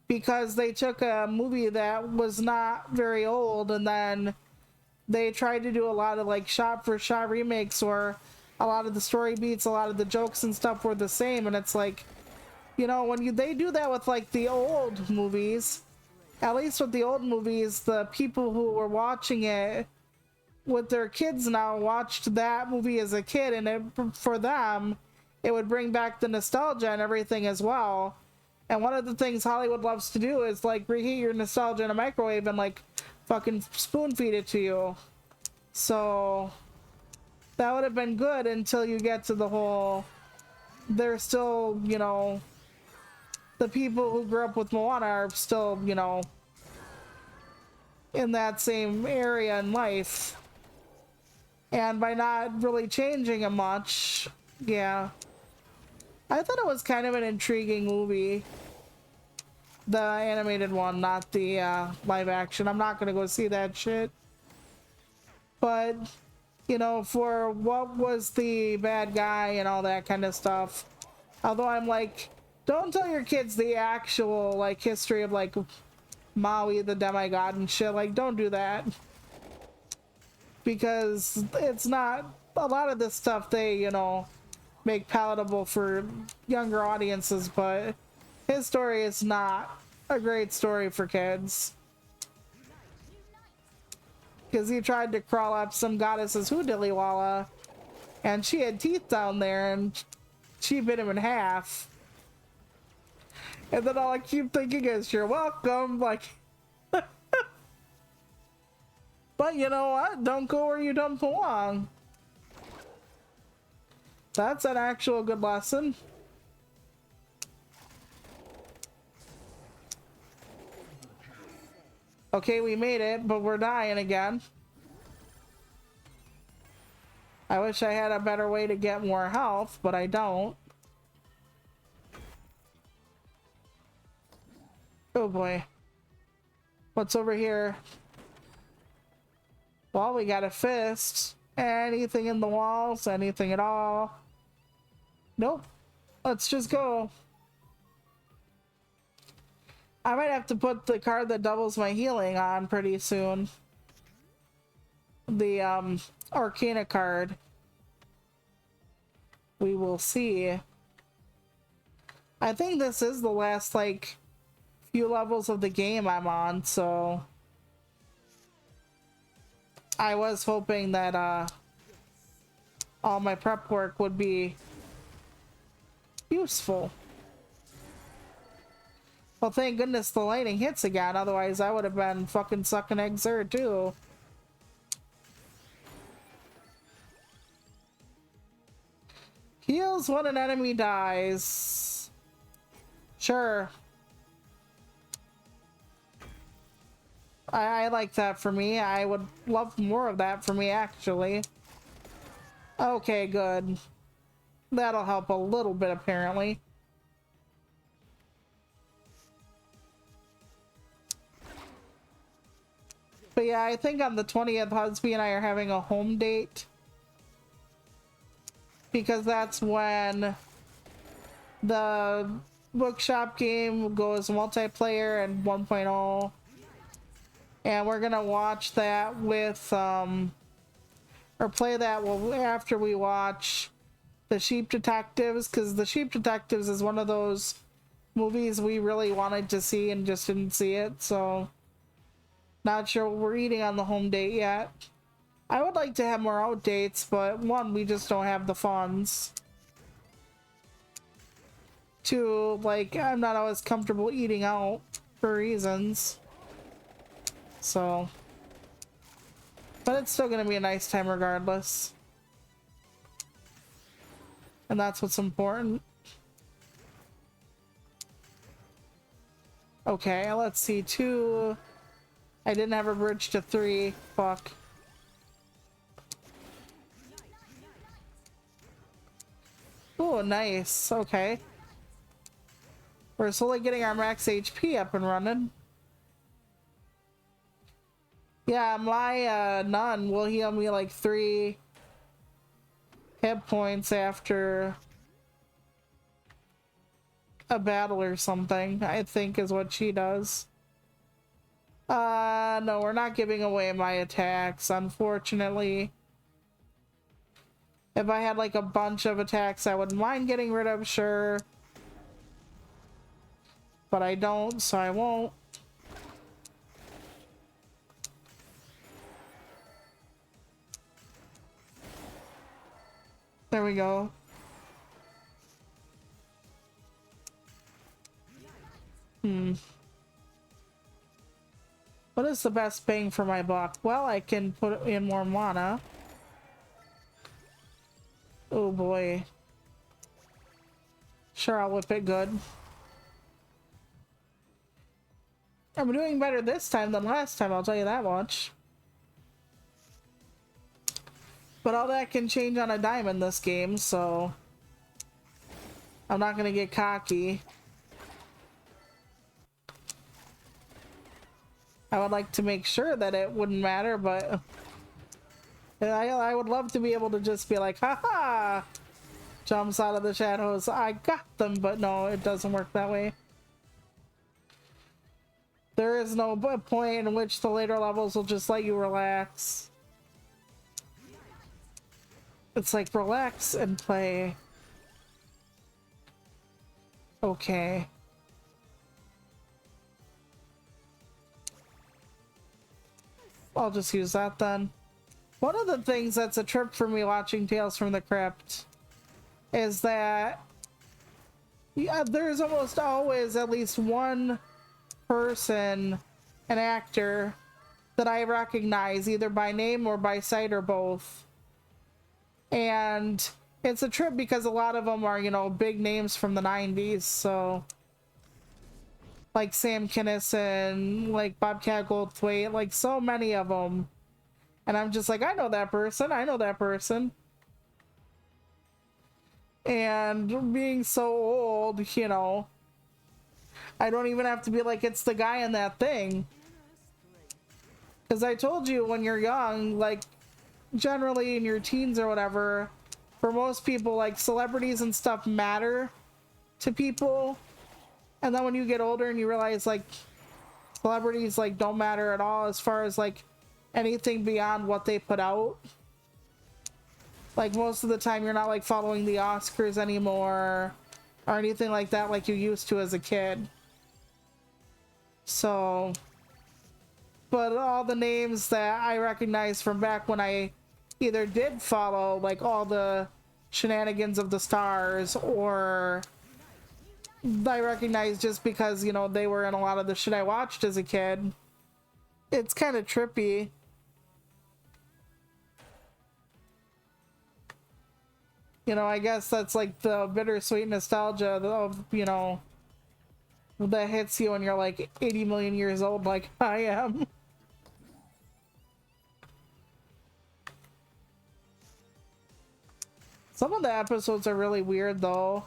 because they took a movie that was not very old and then they tried to do a lot of like shot for shot remakes where a lot of the story beats, a lot of the jokes and stuff were the same. And it's like, you know, when they do that with like the old movies, at least with the old movies, the people who were watching it with their kids now watched that movie as a kid, and for them, it would bring back the nostalgia and everything as well. And one of the things Hollywood loves to do is like reheat your nostalgia in a microwave and like fucking spoon feed it to you. So that would have been good until you get to the whole, they're still, you know, the people who grew up with Moana are still, you know, in that same area in life. And by not really changing it much, yeah. I thought it was kind of an intriguing movie. The animated one, not the live action. I'm not gonna go see that shit. But, you know, for what was the bad guy and all that kind of stuff. Although I'm like, don't tell your kids the actual, like, history of, like, Maui, the demigod and shit. Like, don't do that. Because it's not, a lot of this stuff they, you know, make palatable for younger audiences, but his story is not a great story for kids. Because he tried to crawl up some goddess's Hoodilliwalla, and she had teeth down there, and she bit him in half. And then all I keep thinking is, you're welcome, like... But you know what? Don't go where you don't belong. That's an actual good lesson. Okay, we made it, but we're dying again. I wish I had a better way to get more health, but I don't. Oh boy. What's over here? Well, we got a fist. Anything in the walls? Anything at all? Nope. Let's just go. I might have to put the card that doubles my healing on pretty soon. The Arcana card. We will see. I think this is the last like few levels of the game I'm on, so I was hoping that all my prep work would be useful. Well, thank goodness the lightning hits again, otherwise I would have been fucking sucking eggs there too. Heals when an enemy dies. Sure. I like that for me. I would love more of that for me, actually. Okay, good. That'll help a little bit, apparently. But yeah, I think on the 20th, Husby and I are having a home date. Because that's when the bookshop game goes multiplayer and 1.0. And we're gonna watch that with, or play that after we watch the Sheep Detectives, because the Sheep Detectives is one of those movies we really wanted to see and just didn't see it, so not sure what we're eating on the home date yet. I would like to have more out dates, but one, we just don't have the funds. Two, like, I'm not always comfortable eating out for reasons. So, but it's still gonna be a nice time regardless. And that's what's important. Okay, let's see, 2. I didn't have a bridge to 3. Fuck. Oh, nice. Okay. We're slowly getting our max HP up and running. Yeah, my nun will heal me like 3 hit points after a battle or something, I think is what she does. No, we're not giving away my attacks, unfortunately. If I had like a bunch of attacks I wouldn't mind getting rid of, sure. But I don't, so I won't. There we go. What is the best bang for my buck? Well, I can put in more mana. Oh boy. Sure, I'll whip it good. I'm doing better this time than last time, I'll tell you that much. But all that can change on a dime in this game, so I'm not gonna get cocky. I would like to make sure that it wouldn't matter, but I would love to be able to just be like, haha! Jumps out of the shadows, I got them, but no, it doesn't work that way. There is no point in which the later levels will just let you relax. It's like, relax and play. Okay. I'll just use that then. One of the things that's a trip for me watching Tales from the Crypt is that there's almost always at least one person, an actor, that I recognize either by name or by sight or both. And it's a trip because a lot of them are, you know, big names from the 90s, so like Sam Kinison, like Bobcat Goldthwait, like so many of them. And I'm just like, I know that person, I know that person. And being so old, you know, I don't even have to be like, it's the guy in that thing. Because I told you, when you're young, like, generally in your teens or whatever, for most people, like, celebrities and stuff matter to people. And then when you get older and you realize, like, celebrities, like, don't matter at all as far as, like, anything beyond what they put out. Like, most of the time you're not, like, following the Oscars anymore or anything like that like you used to as a kid. So, but all the names that I recognize from back when I either did follow, like, all the shenanigans of the stars, or I recognize just because, you know, they were in a lot of the shit I watched as a kid. It's kind of trippy. You know, I guess that's like the bittersweet nostalgia of, you know, that hits you when you're like 80 million years old like I am. Some of the episodes are really weird though.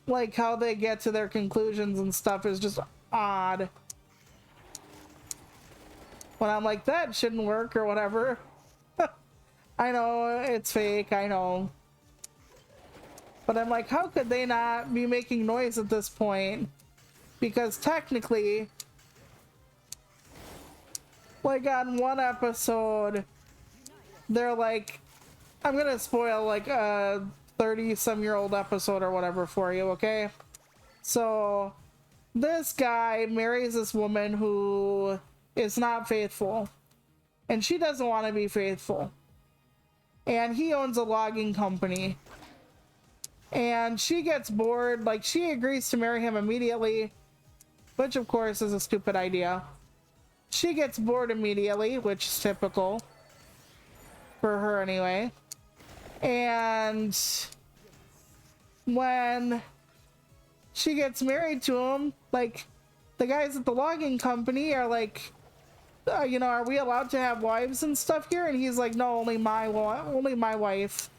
Like how they get to their conclusions and stuff is just odd. When I'm like, that shouldn't work or whatever. I know, it's fake, I know. But I'm like, how could they not be making noise at this point? Because technically, like on one episode, they're like, I'm gonna spoil like 30-some-year-old episode or whatever for you, okay? So this guy marries this woman who is not faithful, and she doesn't want to be faithful. And he owns a logging company. And she gets bored, like she agrees to marry him immediately, which of course is a stupid idea. She gets bored immediately, which is typical for her anyway. And when she gets married to him, like the guys at the logging company are like, you know, are we allowed to have wives and stuff here? And he's like, no, only my wife.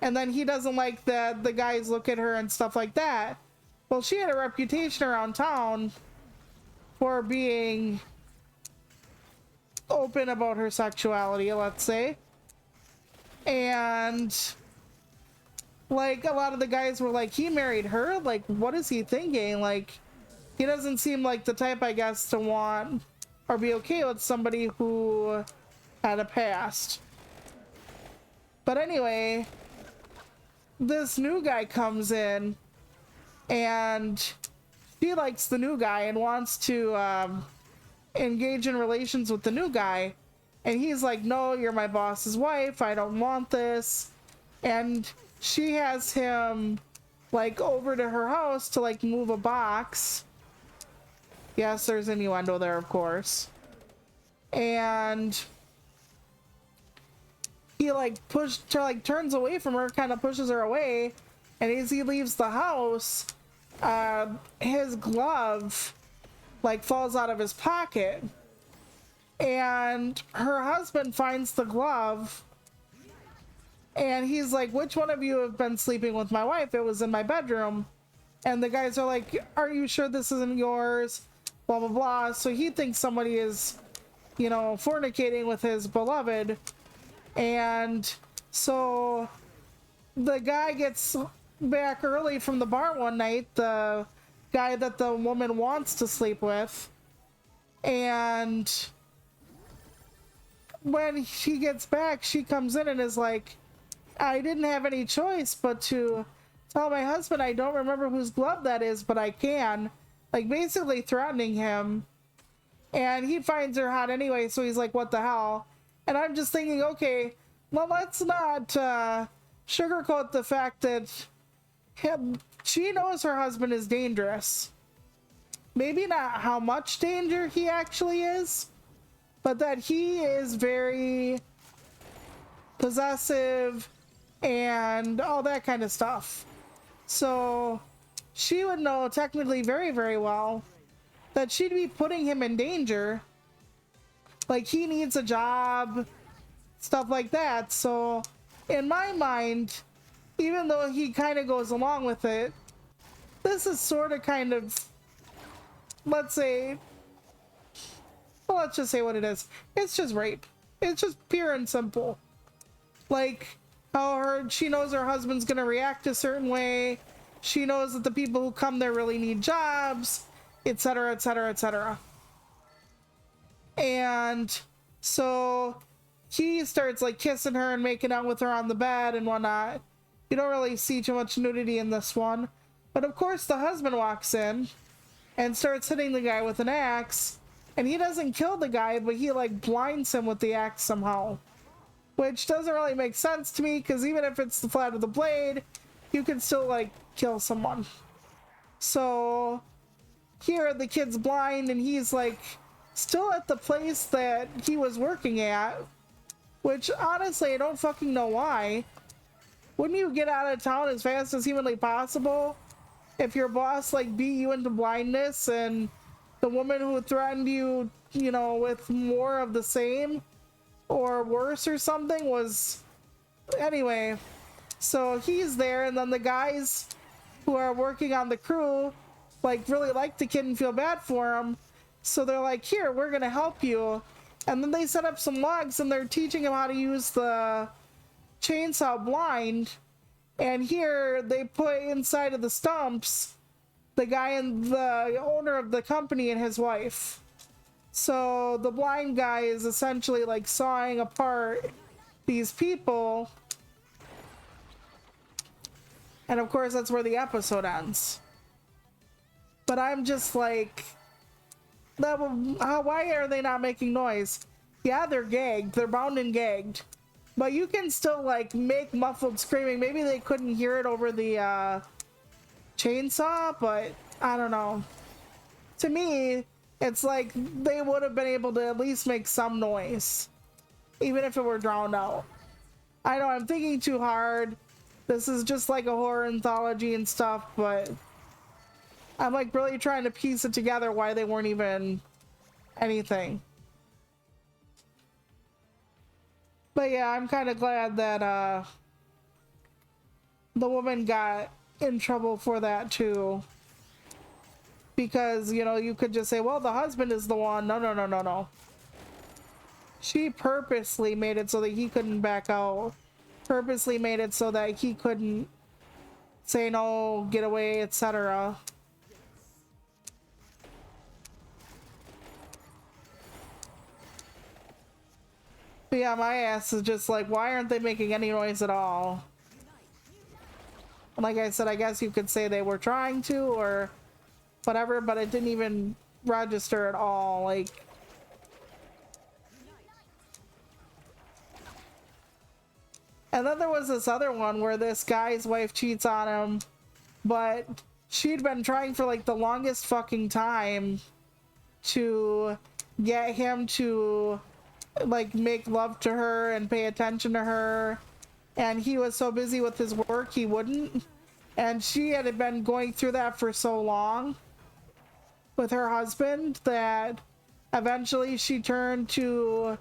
And then he doesn't like that the guys look at her and stuff like that. Well, she had a reputation around town for being open about her sexuality, let's say. And like a lot of the guys were like, he married her? Like, what is he thinking? Like, he doesn't seem like the type, I guess, to want or be okay with somebody who had a past. But anyway, this new guy comes in and she likes the new guy and wants to engage in relations with the new guy. And he's like, no, you're my boss's wife. I don't want this. And she has him like over to her house to like move a box. Yes, there's innuendo there, of course. And he like turns away from her, kind of pushes her away. And as he leaves the house, his glove like falls out of his pocket. And her husband finds the glove and he's like, which one of you have been sleeping with my wife? It was in my bedroom. And the guys are like, are you sure this isn't yours? Blah, blah, blah. So he thinks somebody is, you know, fornicating with his beloved. And so the guy gets back early from the bar one night, the guy that the woman wants to sleep with. And when she gets back, she comes in and is like, I didn't have any choice but to tell my husband I don't remember whose glove that is, but I can. Like, basically threatening him. And he finds her hot anyway, so he's like, what the hell? And I'm just thinking, okay, well, let's not sugarcoat the fact that she knows her husband is dangerous. Maybe not how much danger he actually is, but that he is very possessive and all that kind of stuff. So she would know technically very, very well that she'd be putting him in danger. Like, he needs a job, stuff like that. So in my mind, even though he kind of goes along with it, this is sort of kind of, let's say, well, let's just say what it is. It's just rape. It's just pure and simple. Like, how she knows her husband's gonna react a certain way. She knows that the people who come there really need jobs, etc., etc., etc. And so he starts like kissing her and making out with her on the bed and whatnot. You don't really see too much nudity in this one. But of course the husband walks in and starts hitting the guy with an axe. And he doesn't kill the guy, but he like blinds him with the axe somehow. Which doesn't really make sense to me, because even if it's the flat of the blade, you can still like kill someone. So here the kid's blind and he's like still at the place that he was working at. Which honestly, I don't fucking know why. Wouldn't you get out of town as fast as humanly possible if your boss like beat you into blindness and the woman who threatened you, you know, with more of the same or worse or something was... Anyway, so he's there, and then the guys who are working on the crew like really like the kid and feel bad for him, so they're like, here, we're gonna help you. And then they set up some logs and they're teaching him how to use the chainsaw blind. And here they put inside of the stumps the guy and the owner of the company and his wife. So the blind guy is essentially like sawing apart these people And of course, that's where the episode ends. But I'm just like, why are they not making noise? Yeah, they're gagged. They're bound and gagged. But you can still, like, make muffled screaming. Maybe they couldn't hear it over the chainsaw, but I don't know. To me, it's like they would have been able to at least make some noise, even if it were drowned out. I know I'm thinking too hard. This is just like a horror anthology and stuff, but I'm like really trying to piece it together why they weren't even anything. But yeah, I'm kind of glad that the woman got in trouble for that too. Because, you know, you could just say, well, the husband is the one. No, no, no, no, no. She purposely made it so that he couldn't back out. Purposely made it so that he couldn't say no, get away, etc. But yeah, my ass is just like, why aren't they making any noise at all? Like I said, I guess you could say they were trying to or whatever, but it didn't even register at all. Like, and then there was this other one where this guy's wife cheats on him, but she'd been trying for like the longest fucking time to get him to like make love to her and pay attention to her, and he was so busy with his work he wouldn't. And she had been going through that for so long with her husband that eventually she turned to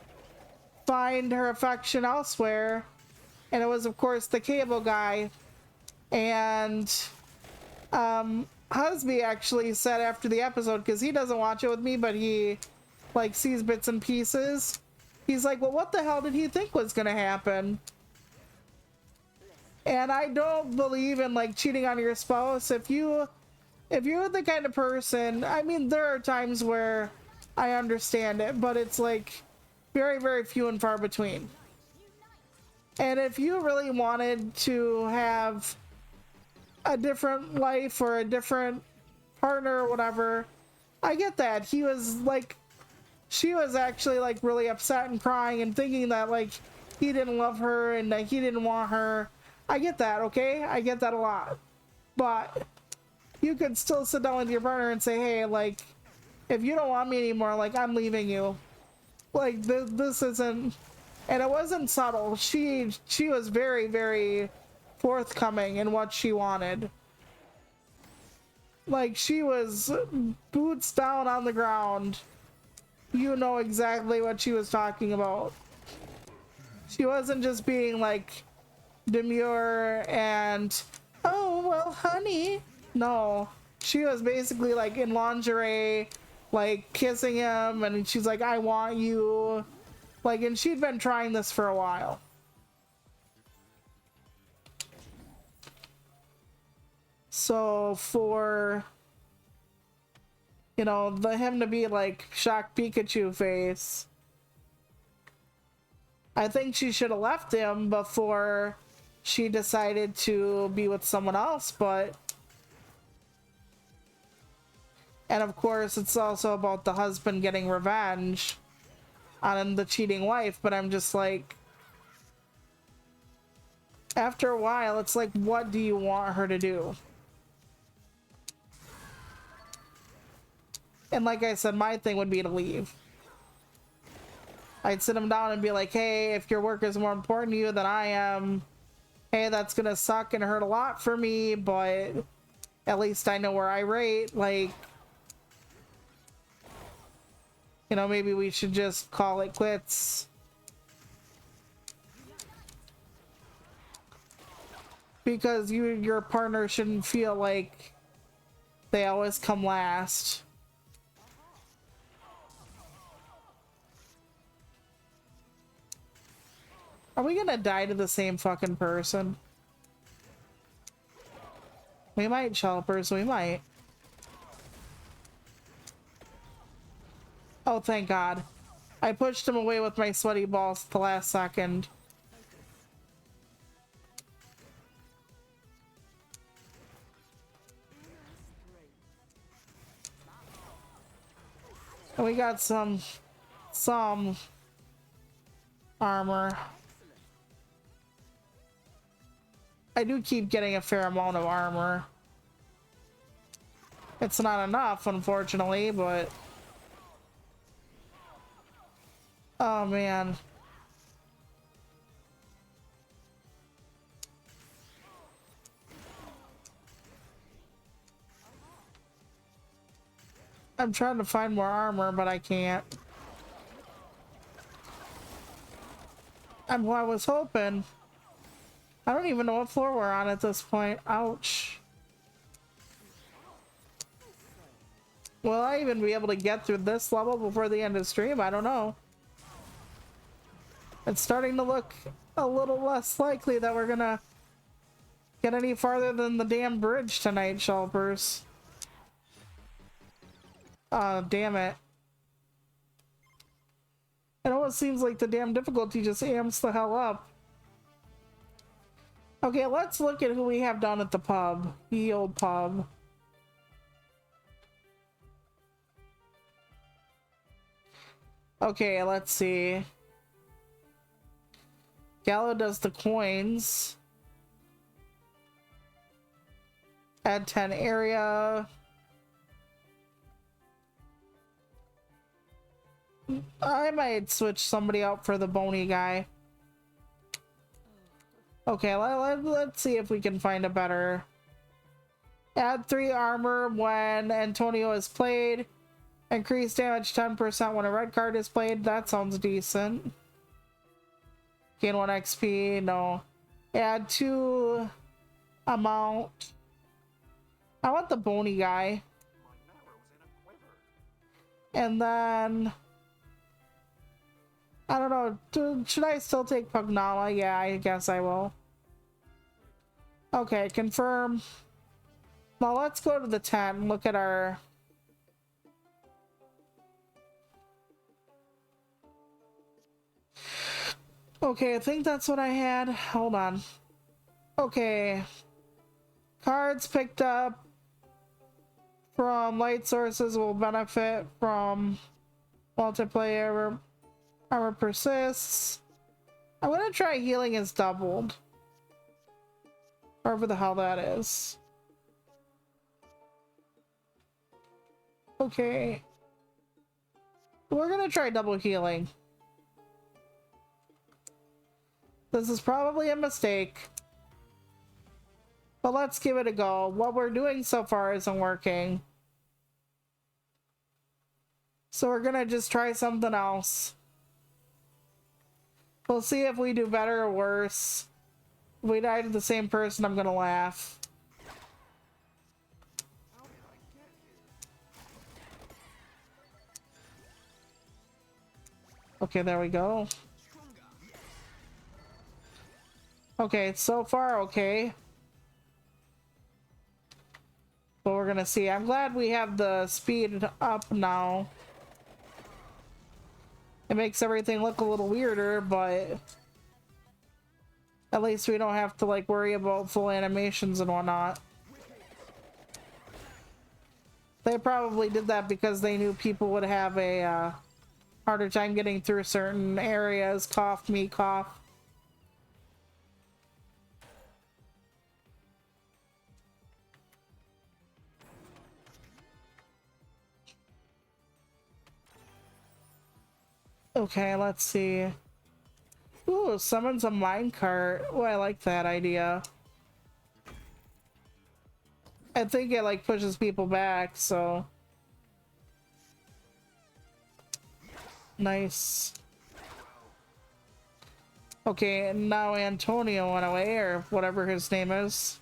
find her affection elsewhere, and it was of course the cable guy. And Husby actually said after the episode, because he doesn't watch it with me but he like sees bits and pieces, he's like, well, what the hell did he think was gonna happen? And I don't believe in like cheating on your spouse. If you're the kind of person, I mean, there are times where I understand it, but it's like very, very few and far between. And if you really wanted to have a different life or a different partner or whatever, I get that. He was like, she was actually like really upset and crying and thinking that like he didn't love her and that he didn't want her. I get that, okay? I get that a lot. But you could still sit down with your partner and say, hey, like, if you don't want me anymore, like, I'm leaving you. Like, this isn't... And it wasn't subtle. She was very, very forthcoming in what she wanted. Like, she was boots down on the ground. You know exactly what she was talking about. She wasn't just being, like, demure and, oh, well, honey. No. She was basically, like, in lingerie, like, kissing him, and she's like, I want you. Like, and she'd been trying this for a while. So for, you know, him to be like shocked Pikachu face, I think she should have left him before she decided to be with someone else. But, and of course it's also about the husband getting revenge on the cheating wife, but I'm just like, after a while it's like, what do you want her to do? And like I said, my thing would be to leave. I'd sit him down and be like, hey, if your work is more important to you than I am, hey, that's gonna suck and hurt a lot for me, but at least I know where I rate. Like, you know, maybe we should just call it quits. Because your partner shouldn't feel like they always come last. Are we gonna die to the same fucking person? We might, Shelpers, we might. Oh, thank God. I pushed him away with my sweaty balls at the last second. And we got some armor. I do keep getting a fair amount of armor. It's not enough, unfortunately, but... Oh, man. I'm trying to find more armor, but I can't. I was hoping. I don't even know what floor we're on at this point. Ouch. Will I even be able to get through this level before the end of stream? I don't know. It's starting to look a little less likely that we're gonna get any farther than the damn bridge tonight, Shelpers. Damn it. It almost seems like the damn difficulty just amps the hell up. Okay, let's look at who we have down at the pub. The old pub. Okay, let's see. Gallo does the coins. Add 10 area. I might switch somebody out for the bony guy. Okay, let's see if we can find a better. Add 3 armor when Antonio is played. Increase damage 10% when a red card is played. That sounds decent. Gain 1 XP. No. Add 2 amount. I want the bony guy. And then... I don't know. Should I still take Pugnala? Yeah, I guess I will. Okay, confirm. Now let's go to the tent and look at our... Okay, I think that's what I had. Hold on. Okay. Cards picked up from light sources will benefit from multiplayer. Armor persists. I'm gonna try healing is doubled. Whatever the hell that is. Okay. We're gonna try double healing. This is probably a mistake. But let's give it a go. What we're doing so far isn't working. So we're gonna just try something else. We'll see if we do better or worse. If we die to the same person, I'm gonna laugh. Okay, there we go. Okay, so far okay. But we're gonna see. I'm glad we have the speed up now. It makes everything look a little weirder, but at least we don't have to like worry about full animations and whatnot. They probably did that because they knew people would have a harder time getting through certain areas. Cough me, cough. Okay, let's see. Ooh, summons a minecart. Oh, I like that idea. I think it like pushes people back, so nice. Okay, and now Antonio went away, or whatever his name is.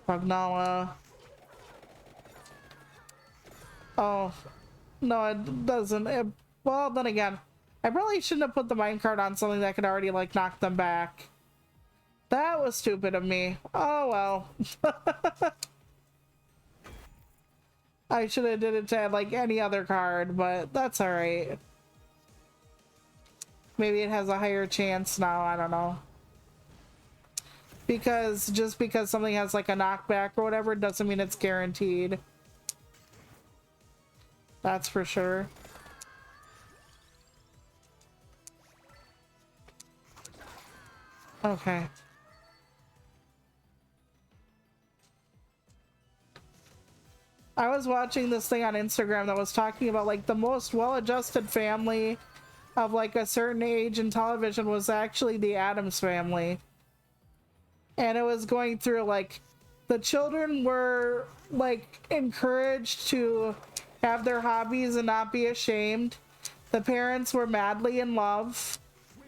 Pugnala. Oh, no, it doesn't. Well, then again, I probably shouldn't have put the minecart on something that could already, like, knock them back. That was stupid of me. Oh, well. I should have did it to, like, any other card, but that's alright. Maybe it has a higher chance now, I don't know. Because just because something has like a knockback or whatever doesn't mean it's guaranteed. That's for sure. Okay. I was watching this thing on Instagram that was talking about like the most well-adjusted family of like a certain age in television was actually the Addams Family. And it was going through like the children were like encouraged to have their hobbies and not be ashamed. The parents were madly in love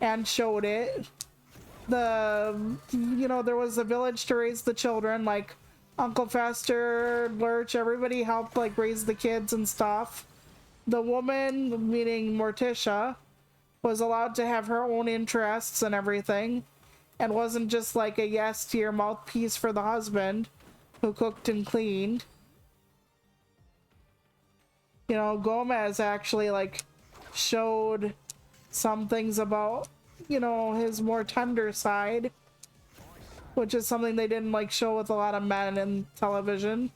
and showed it. There was a village to raise the children, like Uncle Fester, Lurch, everybody helped like raise the kids and stuff. The woman, meaning Morticia, was allowed to have her own interests and everything, and wasn't just like a yes to your mouthpiece for the husband who cooked and cleaned. You know, Gomez actually like showed some things about, you know, his more tender side, which is something they didn't like show with a lot of men in television.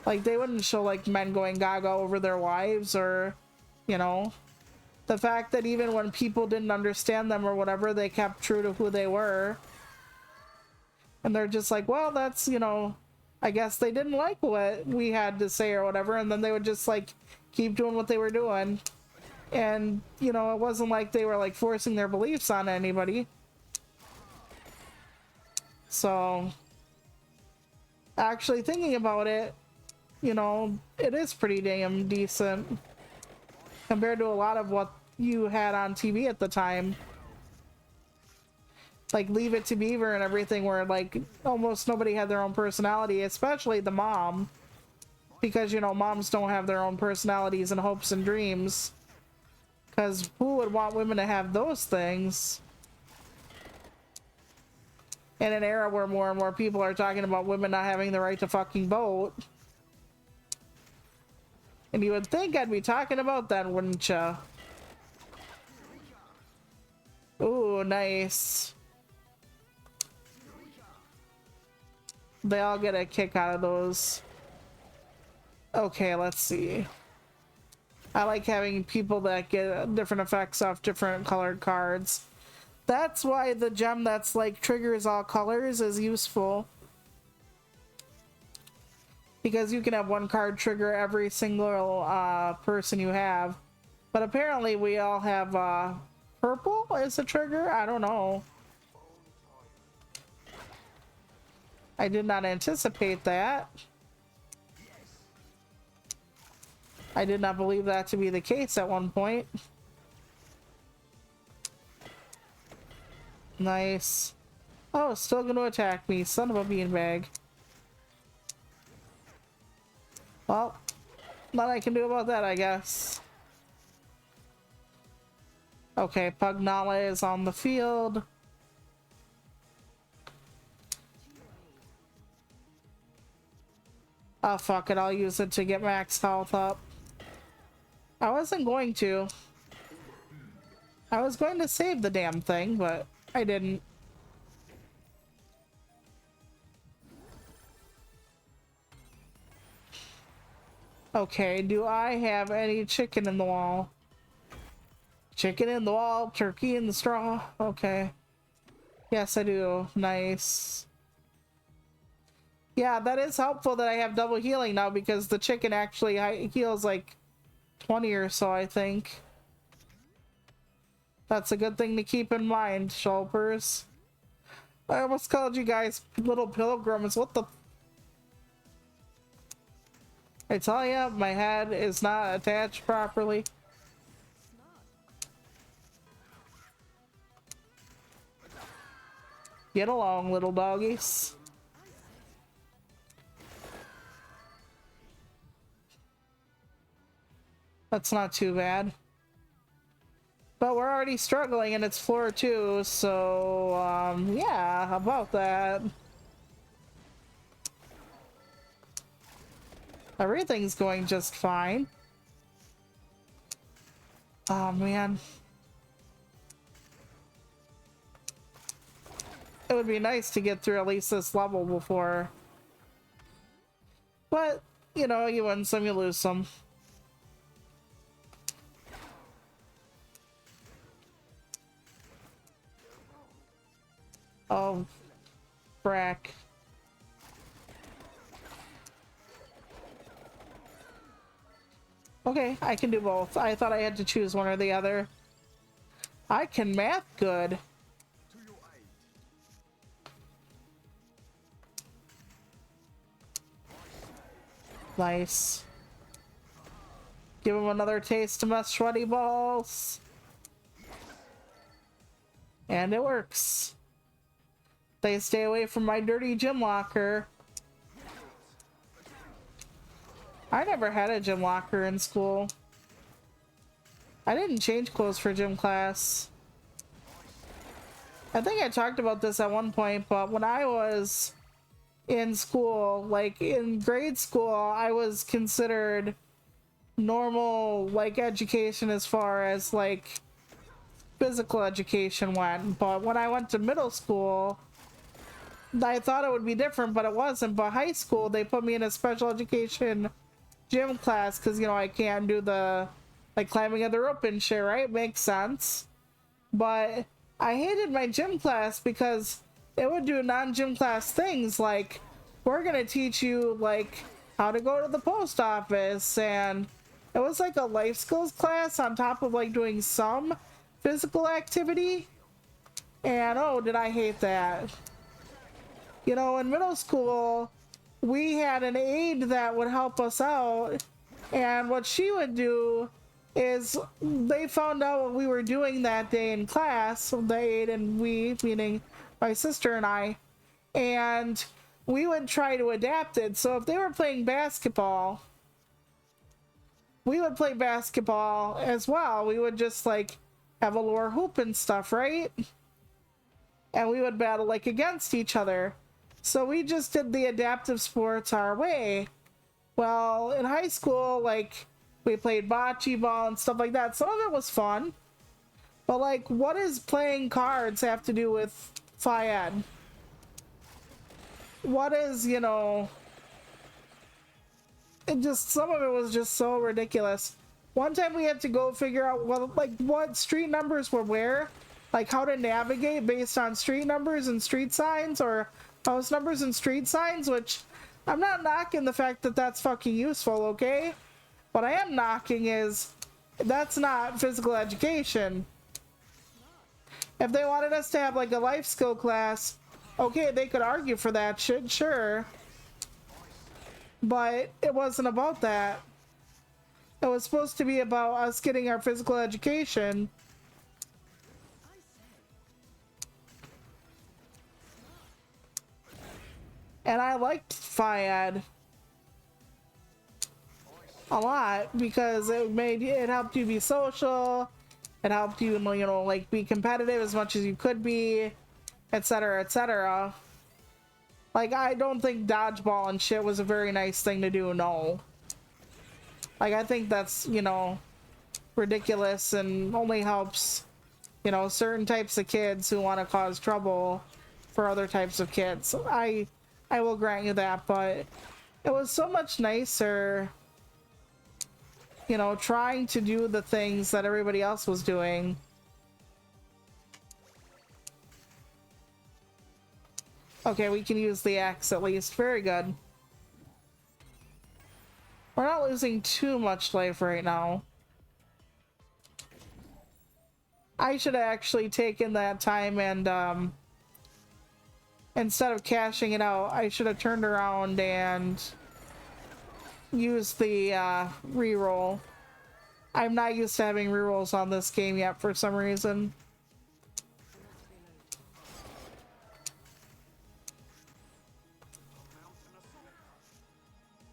Like they wouldn't show like men going gaga over their wives, or, you know, the fact that even when people didn't understand them or whatever, they kept true to who they were. And they're just like, well, that's, you know, I guess they didn't like what we had to say or whatever, and then they would just like keep doing what they were doing. And, you know, it wasn't like they were like forcing their beliefs on anybody. So, actually thinking about it, you know, it is pretty damn decent compared to a lot of what you had on TV at the time. Like Leave It to Beaver and everything, where like almost nobody had their own personality, especially the mom. Because, you know, moms don't have their own personalities and hopes and dreams. Because who would want women to have those things? In an era where more and more people are talking about women not having the right to fucking vote. And you would think I'd be talking about that, wouldn't ya? Ooh, nice. They all get a kick out of those. Okay, let's see. I like having people that get different effects off different colored cards. That's why the gem that's like triggers all colors is useful. Because you can have one card trigger every single person you have. But apparently we all have purple as a trigger? I don't know. I did not anticipate that. I did not believe that to be the case at one point. Nice. Oh, still gonna attack me, son of a beanbag. Well, nothing I can do about that, I guess. Okay, Pugnala is on the field. Oh, fuck it, I'll use it to get max health up. I wasn't going to. I was going to save the damn thing, but I didn't. Okay, do I have any chicken in the wall? Chicken in the wall, turkey in the straw. Okay. Yes, I do. Nice. Yeah, that is helpful that I have double healing now, because the chicken actually heals like 20 or so, I think. That's a good thing to keep in mind, Shulpers. I almost called you guys little pilgrims. What the... I tell ya, my head is not attached properly. Get along, little doggies. That's not too bad. But we're already struggling and it's floor 2, so yeah, how about that? Everything's going just fine. Oh man. it would be nice to get through at least this level before. But, you know, you win some, you lose some. Oh, frack. Okay, I can do both. I thought I had to choose one or the other. I can math good. Nice. Give him another taste of my sweaty balls. And it works. They stay away from my dirty gym locker. I never had a gym locker in school. I didn't change clothes for gym class. I think I talked about this at one point, but when I was in school, like in grade school, I was considered normal, like, education as far as like physical education went. But when I went to middle school, I thought it would be different, but it wasn't. But high school, they put me in a special education gym class because, you know, I can't do the like climbing up the rope and shit, right? Makes sense. But I hated my gym class because it would do non-gym class things like, we're gonna teach you like how to go to the post office, and it was like a life skills class on top of like doing some physical activity. And oh, did I hate that. You know, in middle school, we had an aide that would help us out, and what she would do is they found out what we were doing that day in class, the aide and we, meaning my sister and I, and we would try to adapt it. So if they were playing basketball, we would play basketball as well. We would just like have a lower hoop and stuff, right? And we would battle like against each other. So we just did the adaptive sports our way. Well, in high school, like, we played bocce ball and stuff like that. Some of it was fun. But, like, what does playing cards have to do with Phy-Ed? What is, you know... It just, some of it was just so ridiculous. One time we had to go figure out, well, like, what street numbers were where. Like, how to navigate based on street numbers and street signs, or house numbers and street signs, which I'm not knocking the fact that that's fucking useful, okay? What I am knocking is that's not physical education. If they wanted us to have like a life skill class, okay, they could argue for that shit, sure. But it wasn't about that. It was supposed to be about us getting our physical education. And I liked Phy-Ed a lot because it helped you be social, it helped you, you know, like be competitive as much as you could be, etc., etc. Like, I don't think dodgeball and shit was a very nice thing to do, no. Like, I think that's, you know, ridiculous and only helps, you know, certain types of kids who want to cause trouble for other types of kids. I will grant you that, but it was so much nicer, you know, trying to do the things that everybody else was doing. Okay, we can use the axe at least. Very good. We're not losing too much life right now. I should have actually taken that time and, instead of cashing it out, I should have turned around and used the reroll. I'm not used to having rerolls on this game yet for some reason.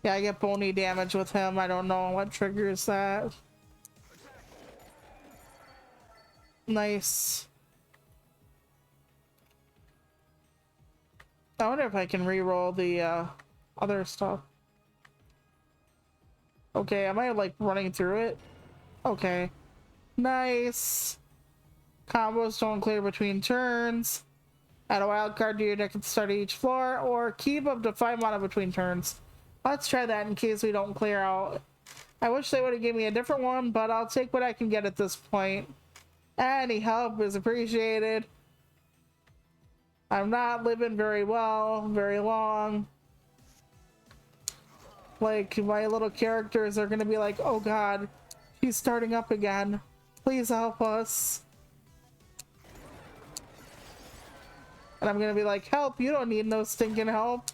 Yeah, I get bony damage with him. I don't know what triggers that. Nice. I wonder if I can re-roll the other stuff. Okay, am I like running through it? Okay. Nice. Combos don't clear between turns. Add a wild card to your deck at the start of each floor, or keep up to 5 mana between turns. Let's try that in case we don't clear out. I wish they would have given me a different one, but I'll take what I can get at this point. Any help is appreciated. I'm not living very well, very long. Like, my little characters are gonna be like, oh god, he's starting up again. Please help us. And I'm gonna be like, help, you don't need no stinking help.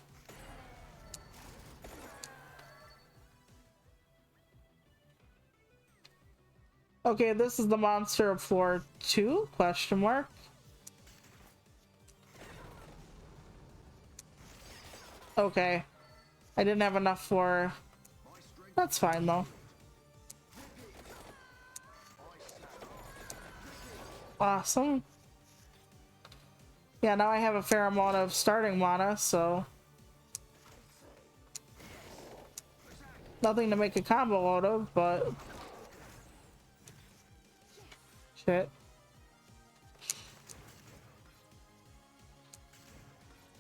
Okay, this is the monster of floor 2, question mark. Okay. I didn't have enough for... That's fine though. Awesome. Yeah, now I have a fair amount of starting mana, so... Nothing to make a combo out of, but... Shit.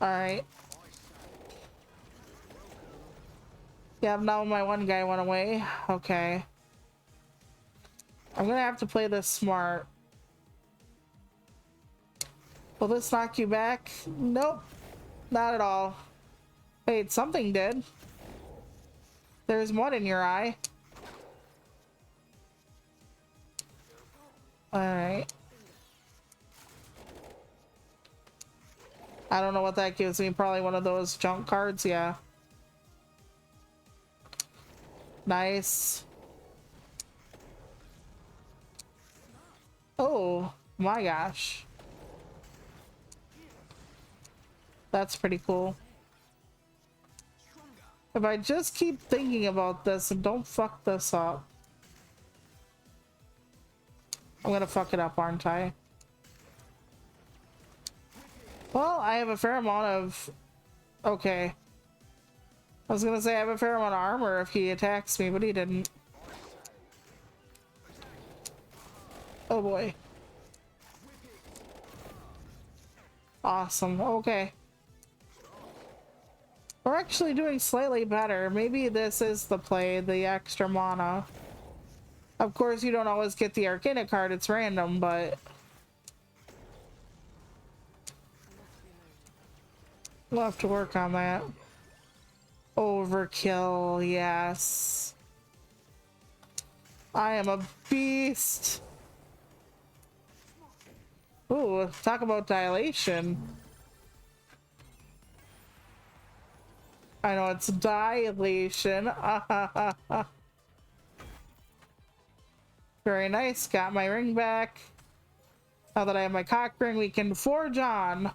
Alright. Yeah, now my one guy went away. Okay. I'm gonna have to play this smart. Will this knock you back? Nope. Not at all. Wait, something did. There's mud in your eye. Alright. I don't know what that gives me. Probably one of those junk cards, yeah. Nice. Oh my gosh. That's pretty cool. If I just keep thinking about this and don't fuck this up. I'm gonna fuck it up, aren't I? Well, I have a fair amount of... Okay. I was gonna say I have a fair amount of armor if he attacks me, but he didn't. Oh boy. Awesome. Okay. We're actually doing slightly better. Maybe this is the play, the extra mana. Of course, you don't always get the Arcana card, it's random, but... We'll have to work on that. Overkill, yes. I am a beast. Ooh, talk about dilation. I know, it's dilation. Very nice, got my ring back. Now that I have my cock ring, we can forge on.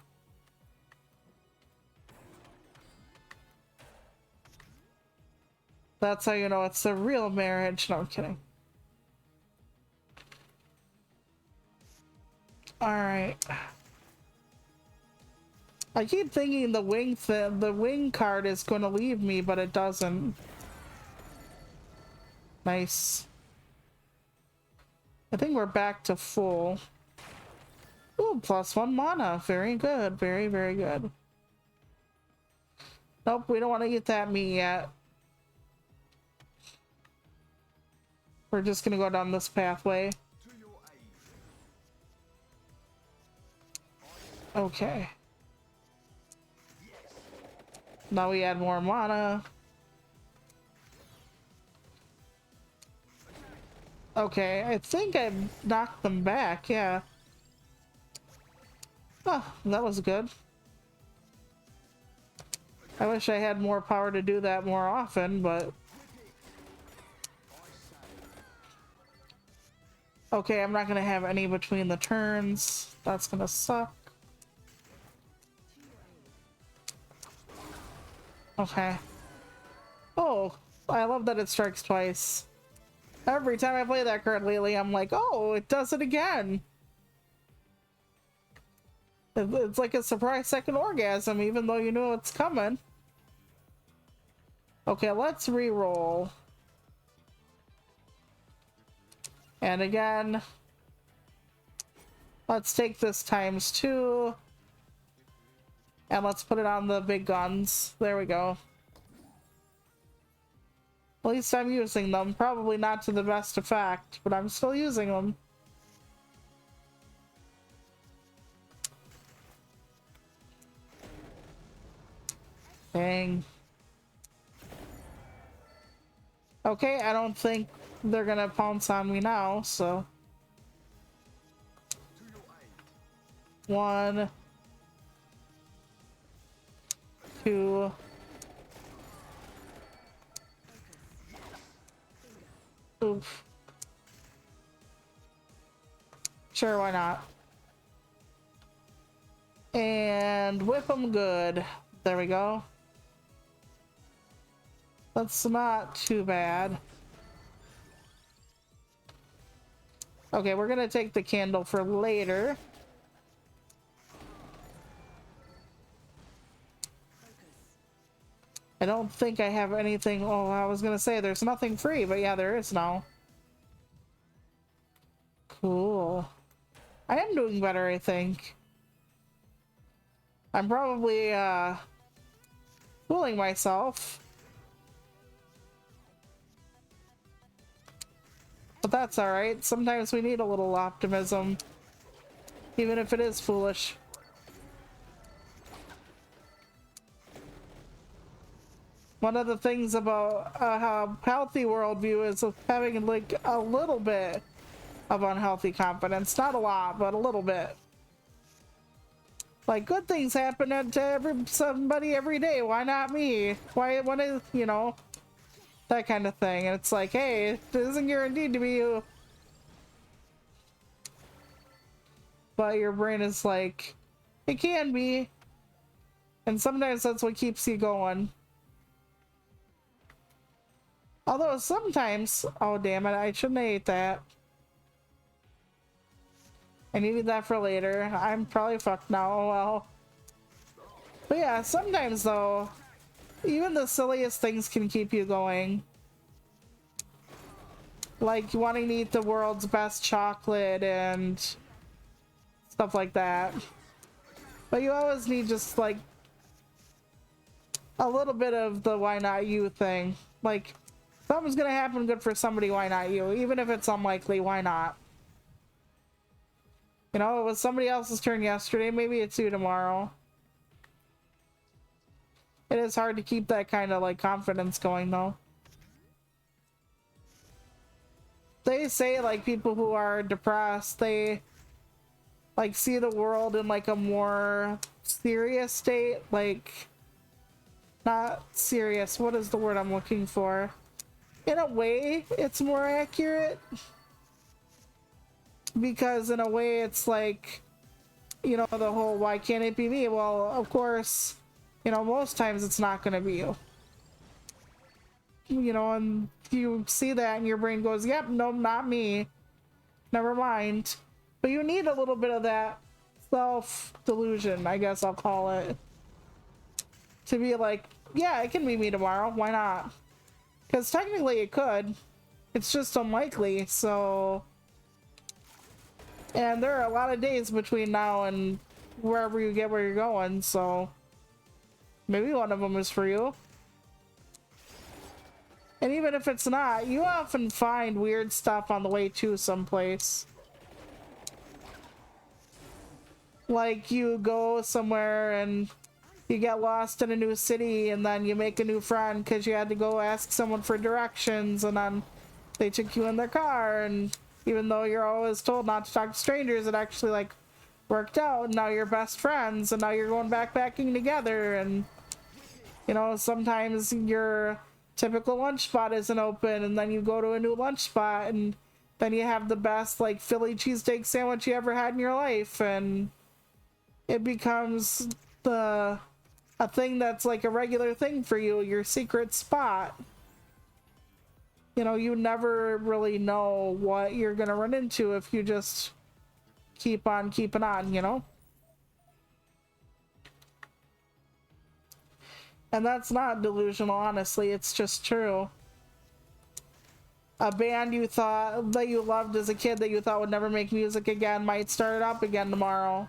That's how you know it's a real marriage. No, I'm kidding. Alright. I keep thinking the wing card is going to leave me, but it doesn't. Nice. I think we're back to full. Ooh, +1 mana. Very good. Very, very good. Nope, we don't want to get that meat yet. We're just gonna go down this pathway. Okay. Now we add more mana. Okay, I think I knocked them back, yeah. Oh, that was good. I wish I had more power to do that more often, but... Okay, I'm not gonna have any between the turns. That's gonna suck. Okay. Oh, I love that it strikes twice. Every time I play that card lately, I'm like, oh, it does it again. It's like a surprise second orgasm, even though you know it's coming. Okay, let's re-roll. And again, let's take this ×2. And let's put it on the big guns. There we go. At least I'm using them. Probably not to the best effect, but I'm still using them. Dang. Okay, I don't think they're gonna pounce on me now, so. 1, 2. Oof. Sure, why not? And whip them good. There we go. That's not too bad. Okay, we're gonna take the candle for later. I don't think I have anything. Oh, I was gonna say there's nothing free, but yeah, there is now. Cool. I am doing better, I think. I'm probably fooling myself. But that's alright. Sometimes we need a little optimism. Even if it is foolish. One of the things about a healthy worldview is having like a little bit of unhealthy confidence. Not a lot, but a little bit. Like, good things happen to somebody every day. Why not me? Why, what is, you know, that kind of thing. And it's like, hey, it isn't guaranteed to be you. But your brain is like, it can be. And sometimes that's what keeps you going. Although sometimes, oh damn it, I shouldn't have ate that. I needed that for later. I'm probably fucked now, oh well. But yeah, sometimes though, even the silliest things can keep you going. Like wanting to eat the world's best chocolate and stuff like that. But you always need just like a little bit of the why not you thing. Like, something's gonna happen good for somebody, why not you? Even if it's unlikely, why not? You know, it was somebody else's turn yesterday, maybe it's you tomorrow. It is hard to keep that kind of like confidence going though. They say like people who are depressed, they like see the world in like a more serious state, like not serious, what is the word I'm looking for? In a way, it's more accurate. Because in a way, it's like, you know, the whole, why can't it be me? Well, of course, you know, most times it's not going to be you. You know, and you see that and your brain goes, yep, no, not me. Never mind. But you need a little bit of that self-delusion, I guess I'll call it. To be like, yeah, it can be me tomorrow. Why not? Because technically it could. It's just unlikely, so... And there are a lot of days between now and wherever you get where you're going, so... Maybe one of them is for you. And even if it's not, you often find weird stuff on the way to someplace. Like you go somewhere and you get lost in a new city and then you make a new friend because you had to go ask someone for directions, and then they took you in their car, and even though you're always told not to talk to strangers, it actually like worked out, and now you're best friends, and now you're going backpacking together. And you know, sometimes your typical lunch spot isn't open, and then you go to a new lunch spot, and then you have the best like Philly cheesesteak sandwich you ever had in your life, and it becomes a thing that's like a regular thing for you, your secret spot. You know, you never really know what you're gonna run into if you just keep on keeping on, you know? And that's not delusional, honestly, it's just true. A band you thought that you loved as a kid that you thought would never make music again might start it up again tomorrow.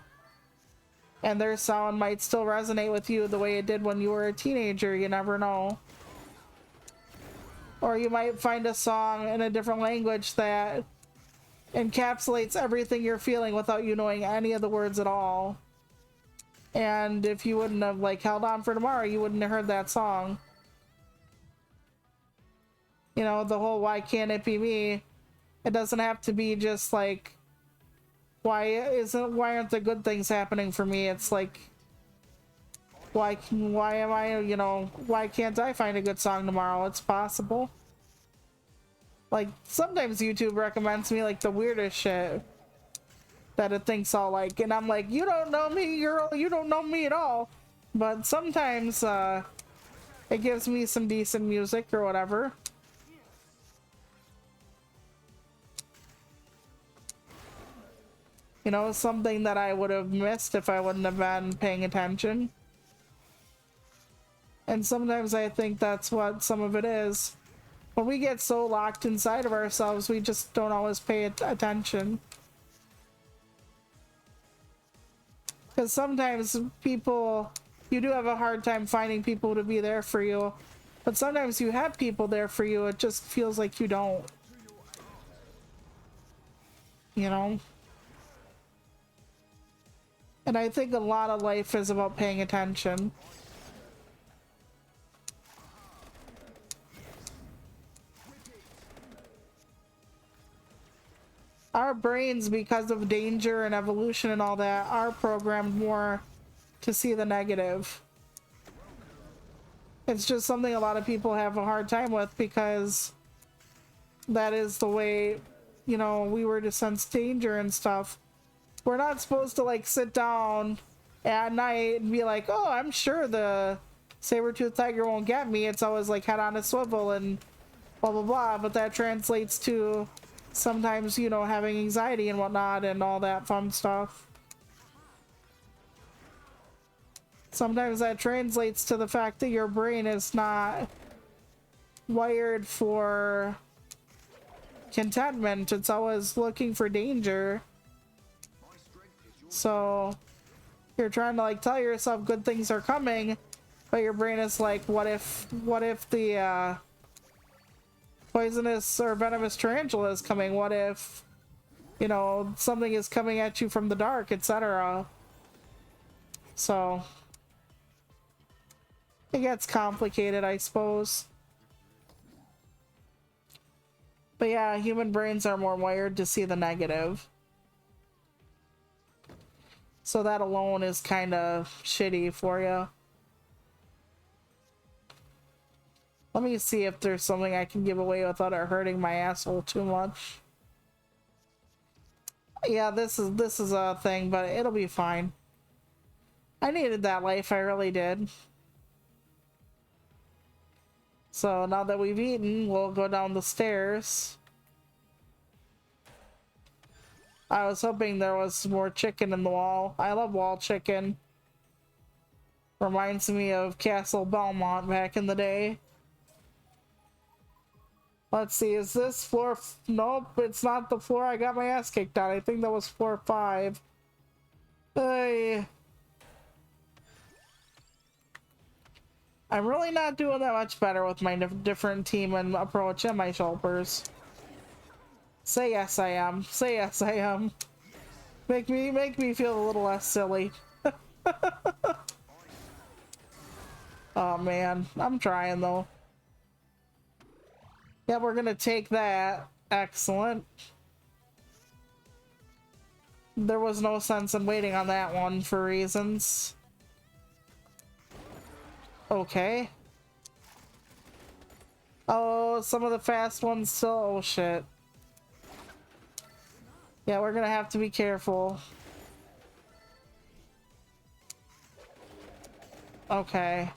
and their sound might still resonate with you the way it did when you were a teenager. You never know. Or you might find a song in a different language that encapsulates everything you're feeling without you knowing any of the words at all. And if you wouldn't have like held on for tomorrow, you wouldn't have heard that song. You know, the whole why can't it be me? It doesn't have to be just like why aren't the good things happening for me? It's like why am I, you know, why can't I find a good song tomorrow? It's possible. Like sometimes YouTube recommends me like the weirdest shit that it thinks I'll like, and I'm like, you don't know me, girl, you don't know me at all. But sometimes it gives me some decent music or whatever. You know, something that I would have missed if I wouldn't have been paying attention. And sometimes I think that's what some of it is. When we get so locked inside of ourselves, we just don't always pay attention. Because sometimes people, you do have a hard time finding people to be there for you. But sometimes you have people there for you, it just feels like you don't. You know? And I think a lot of life is about paying attention. Our brains, because of danger and evolution and all that, are programmed more to see the negative. It's just something a lot of people have a hard time with because that is the way, you know, we were to sense danger and stuff. We're not supposed to like sit down at night and be like, oh, I'm sure the saber-toothed tiger won't get me. It's always like head on a swivel and blah blah blah, but that translates to sometimes, you know, having anxiety and whatnot and all that fun stuff. Sometimes that translates to the fact that your brain is not wired for contentment. It's always looking for danger. So you're trying to like tell yourself good things are coming, but your brain is like, what if the poisonous or venomous tarantula is coming? What if, you know, something is coming at you from the dark, etc. So it gets complicated, I suppose. But yeah, human brains are more wired to see the negative. So that alone is kind of shitty for you. Let me see if there's something I can give away without it hurting my asshole too much. Yeah, this is a thing, but it'll be fine. I needed that life, I really did. So now that we've eaten, we'll go down the stairs. I was hoping there was more chicken in the wall. I love wall chicken. Reminds me of Castle Belmont back in the day. Let's see, is this floor? Nope, it's not the floor I got my ass kicked on. I think that was floor 5. Hey. I'm really not doing that much better with my different team and approach and my shulpers. Say yes I am. Say yes I am. Make me feel a little less silly. Oh man, I'm trying though. Yeah, we're gonna take that. Excellent. There was no sense in waiting on that one for reasons. Okay. Oh, some of the fast ones still. Oh shit. Yeah, we're gonna have to be careful. Okay.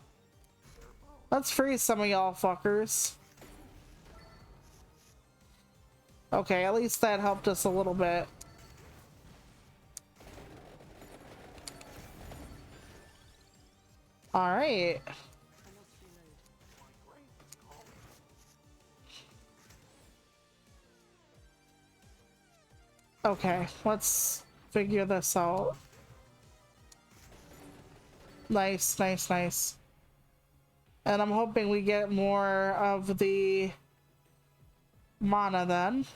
Let's freeze some of y'all fuckers. Okay, at least that helped us a little bit. Alright. Okay, let's figure this out. Nice, nice, nice. And I'm hoping we get more of the mana then.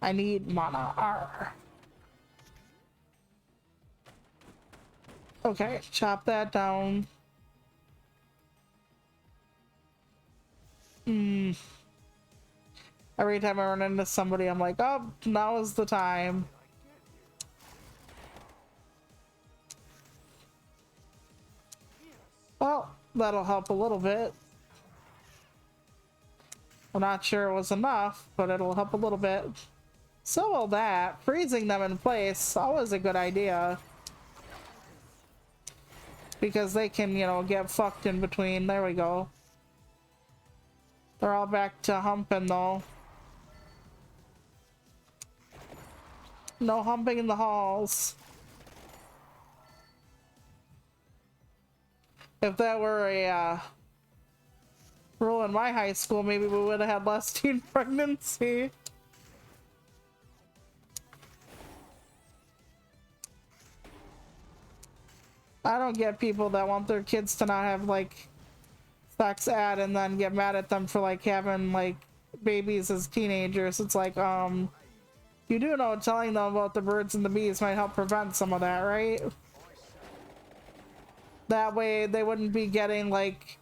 I need mana. Arr. Okay, chop that down. Every time I run into somebody, I'm like, oh, now is the time. Well, that'll help a little bit. I'm not sure it was enough, but it'll help a little bit. So will that. Freezing them in place, always a good idea. Because they can, you know, get fucked in between. There we go. They're all back to humping though. No humping in the halls. If that were a rule in my high school, maybe we would have had less teen pregnancy. I don't get people that want their kids to not have like sex ed and then get mad at them for like having like babies as teenagers. It's like, you do know telling them about the birds and the bees might help prevent some of that, right? That way they wouldn't be getting like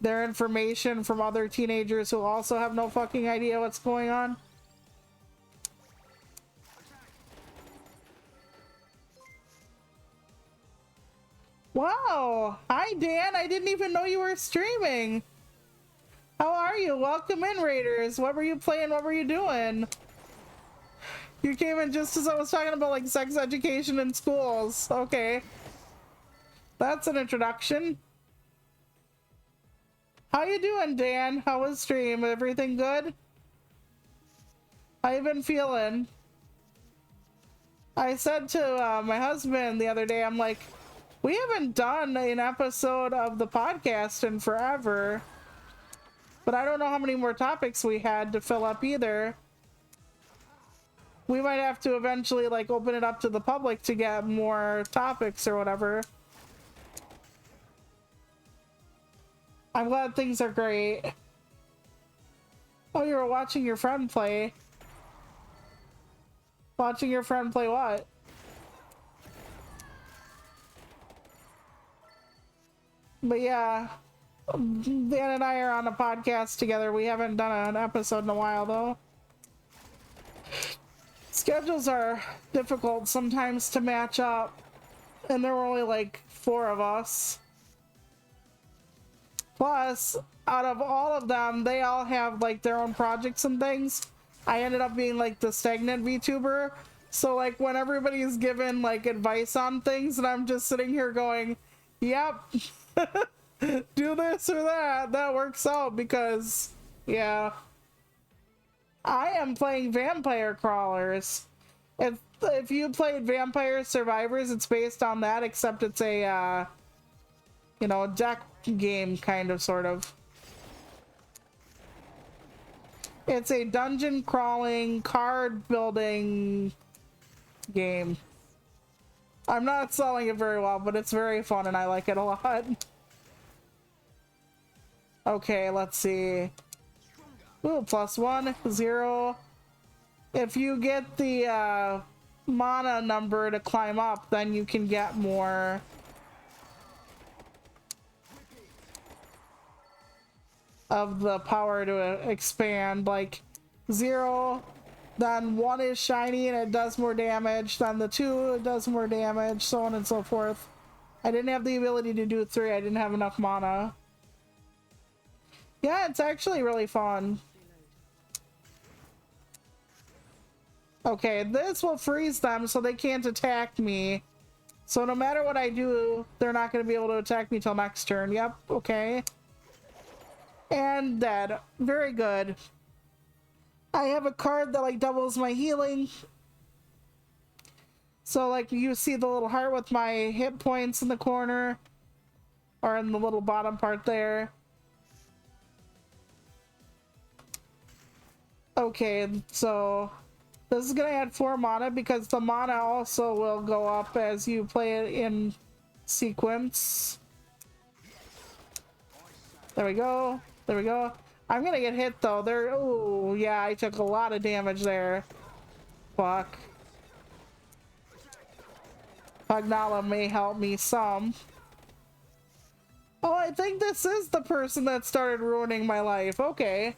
their information from other teenagers who also have no fucking idea what's going on. Wow! Hi Dan, I didn't even know you were streaming. How are you? Welcome in, Raiders. What were you playing? What were you doing? You came in just as I was talking about like sex education in schools. Okay. That's an introduction. How you doing, Dan? How was stream? Everything good? How you been feeling? I said to my husband the other day, I'm like, we haven't done an episode of the podcast in forever, but I don't know how many more topics we had to fill up either. We might have to eventually like open it up to the public to get more topics or whatever. I'm glad things are great. Oh, you were watching your friend play. Watching your friend play what? But yeah, Dan and I are on a podcast together. We haven't done an episode in a while though. Schedules are difficult sometimes to match up, and there were only like 4 of us. Plus, out of all of them, they all have like their own projects and things. I ended up being like the stagnant VTuber. So like when everybody's given like advice on things and I'm just sitting here going, yep, do this or that, that works out because, yeah. I am playing Vampire Crawlers. If you played Vampire Survivors, it's based on that, except it's a, you know, deck game, kind of, sort of. It's a dungeon crawling, card building game. I'm not selling it very well, but it's very fun and I like it a lot. Okay, let's see. Ooh, +1, 0. If you get the mana number to climb up, then you can get more. Of the power to expand. Like 0, then 1 is shiny and it does more damage, then the 2 it does more damage, so on and so forth. I didn't have the ability to do 3, I didn't have enough mana. Yeah, it's actually really fun. Okay, this will freeze them so they can't attack me. So no matter what I do, they're not going to be able to attack me till next turn. Yep, okay. And dead. Very good. I have a card that like doubles my healing. So like you see the little heart with my hit points in the corner. Or in the little bottom part there. Okay, so This is gonna add 4 mana because the mana also will go up as you play it in sequence. There we go. There we go. I'm gonna get hit though. There. Oh, yeah, I took a lot of damage there. Fuck. Pagnala may help me some. Oh, I think this is the person that started ruining my life. Okay.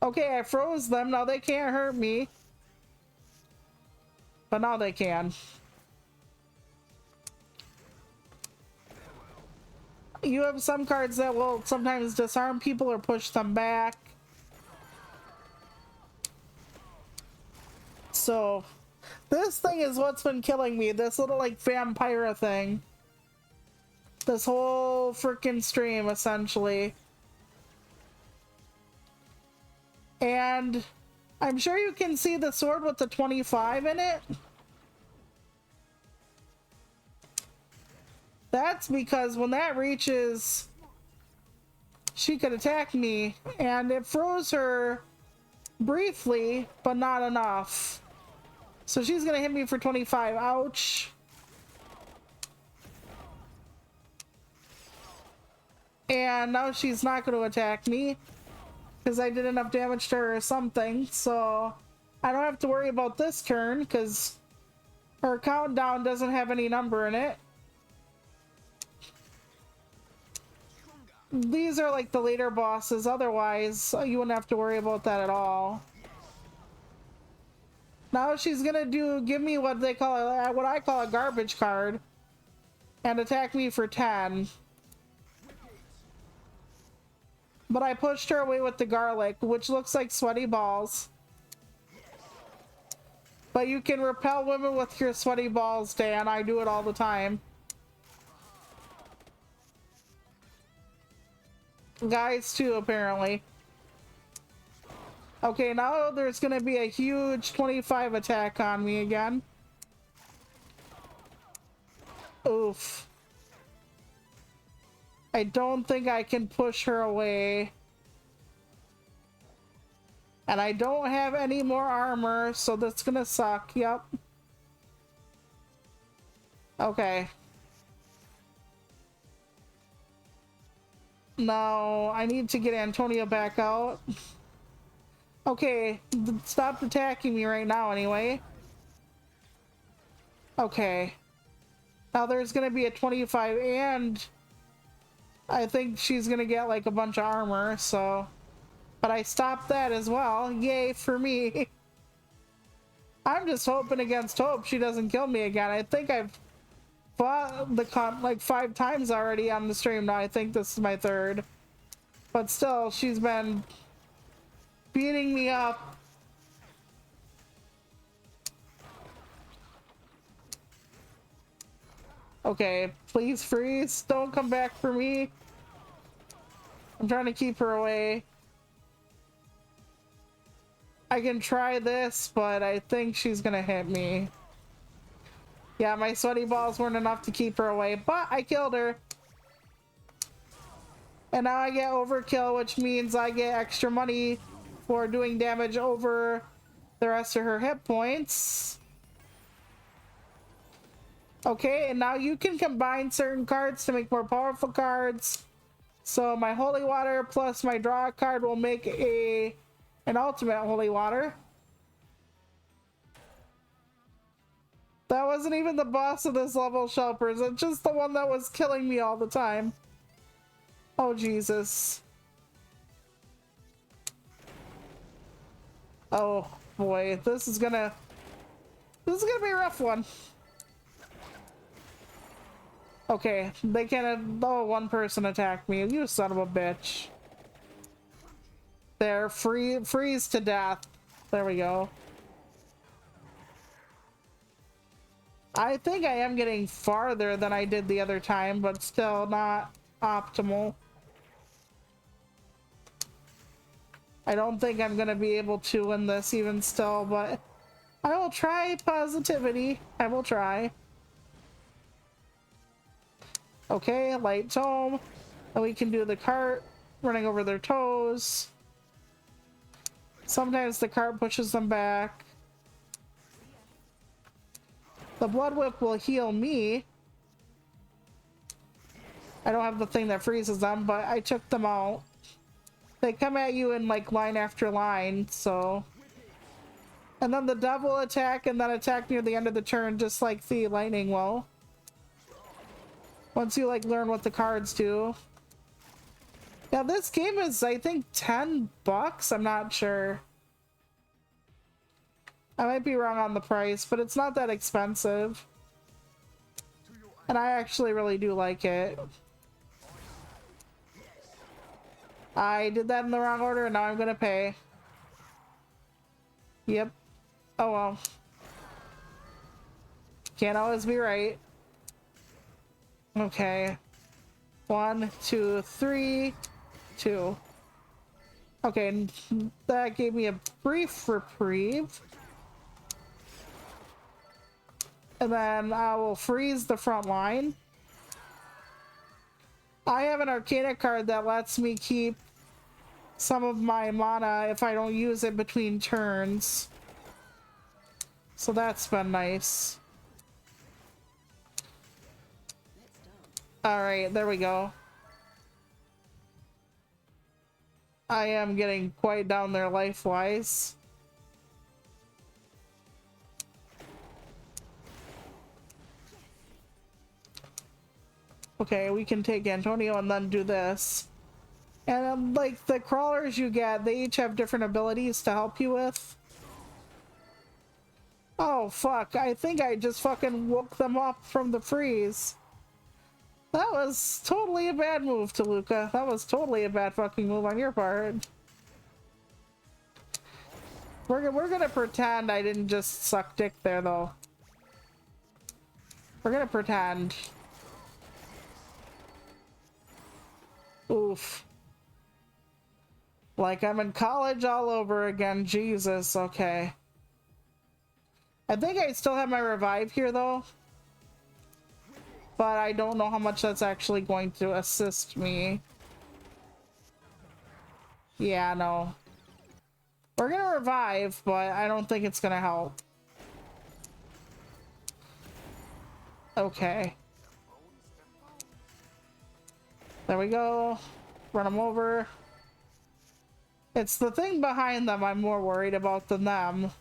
Okay, I froze them. Now they can't hurt me. But now they can. You have some cards that will sometimes disarm people or push them back. So, this thing is what's been killing me. This little, like, vampire thing. This whole freaking stream, essentially. And I'm sure you can see the sword with the 25 in it. That's because when that reaches, she could attack me, and it froze her briefly, but not enough. So she's gonna hit me for 25. Ouch. And now she's not gonna attack me because I did enough damage to her or something. So I don't have to worry about this turn because her countdown doesn't have any number in it. These are like the later bosses. Otherwise, you wouldn't have to worry about that at all. Now she's gonna give me what they call what I call a garbage card, and attack me for 10. But I pushed her away with the garlic, which looks like sweaty balls. But you can repel women with your sweaty balls, Dan. I do it all the time. Guys too, apparently. Okay, now there's gonna be a huge 25 attack on me again. Oof. I don't think I can push her away. And I don't have any more armor, so that's gonna suck. Yep. Okay. No, I need to get Antonia back out. Okay, stop attacking me right now anyway. Okay. Now there's gonna be a 25 and I think she's gonna get like a bunch of armor, so. But I stopped that as well. Yay for me. I'm just hoping against hope she doesn't kill me again. I think I've fought the comp like 5 times already on the stream now. I think this is my 3rd. But still, she's been beating me up. Okay, please freeze. Don't come back for me. I'm trying to keep her away. I can try this, but I think she's gonna hit me. Yeah, my sweaty balls weren't enough to keep her away, but I killed her. And now I get overkill, which means I get extra money for doing damage over the rest of her hit points. Okay, and now you can combine certain cards to make more powerful cards. So my holy water plus my draw card will make an ultimate holy water. That wasn't even the boss of this level, Shelpers. It's just the one that was killing me all the time. Oh, Jesus. Oh, boy. This is gonna be a rough one. Okay, they can't. Oh, one person attacked me. You son of a bitch. There, freeze to death. There we go. I think I am getting farther than I did the other time, but still not optimal. I don't think I'm gonna be able to win this even still, but I will try positivity. I will try. Okay, light tome. And we can do the cart, running over their toes. Sometimes the cart pushes them back. The blood whip will heal me. I don't have the thing that freezes them, but I took them out. They come at you in like line after line, so. And then the devil attack and then attack near the end of the turn, just like the lightning will. Once you like learn what the cards do. Yeah, this game is, I think, $10. I'm not sure. I might be wrong on the price, but it's not that expensive. And I actually really do like it. I did that in the wrong order, and now I'm gonna pay. Yep. Oh well. Can't always be right. Okay. 1, 2, 3, 2. Okay, that gave me a brief reprieve. And then I will freeze the front line. I have an Arcana card that lets me keep some of my mana if I don't use it between turns. So that's been nice. Alright, there we go. I am getting quite down there life-wise. Okay, we can take Antonio and then do this. And like the crawlers you get, they each have different abilities to help you with. Oh fuck, I think I just fucking woke them up from the freeze. That was totally a bad move, Toluca. That was totally a bad fucking move on your part. We're gonna pretend I didn't just suck dick there, though. We're gonna pretend. Oof. Like I'm in college all over again. Jesus, okay. I think I still have my revive here, though. But I don't know how much that's actually going to assist me. Yeah, no. We're gonna revive, but I don't think it's gonna help. Okay. There we go. Run them over. It's the thing behind them I'm more worried about than them.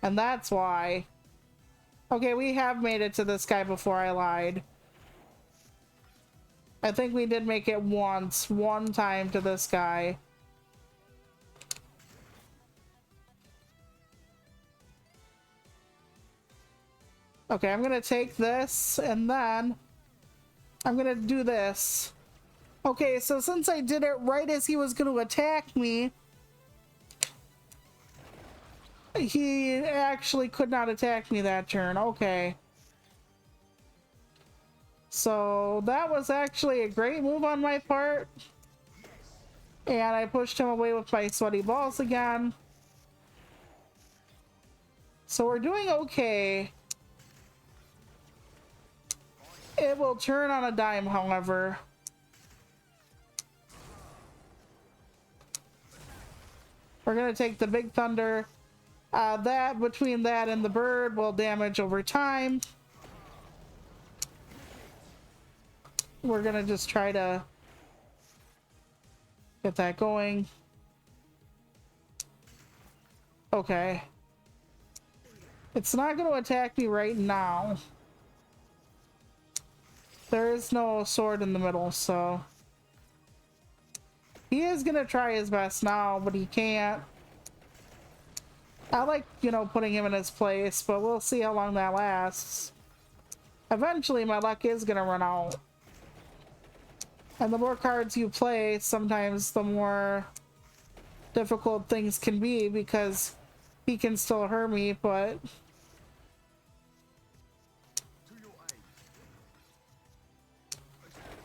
And that's why. Okay, we have made it to this guy before. I lied. I think we did make it once, one time to this guy. Okay, I'm gonna take this and then I'm gonna do this. Okay, so since I did it right as he was gonna attack me, he actually could not attack me that turn. Okay. So that was actually a great move on my part. And I pushed him away with my sweaty balls again. So we're doing okay. It will turn on a dime, however. We're gonna take the big thunder. That between that and the bird will damage over time. We're gonna just try to get that going. Okay. It's not gonna attack me right now. There is no sword in the middle, so he is gonna try his best now, but he can't. I like, you know, putting him in his place, but we'll see how long that lasts. Eventually, my luck is gonna run out. And the more cards you play, sometimes the more difficult things can be, because he can still hurt me, but...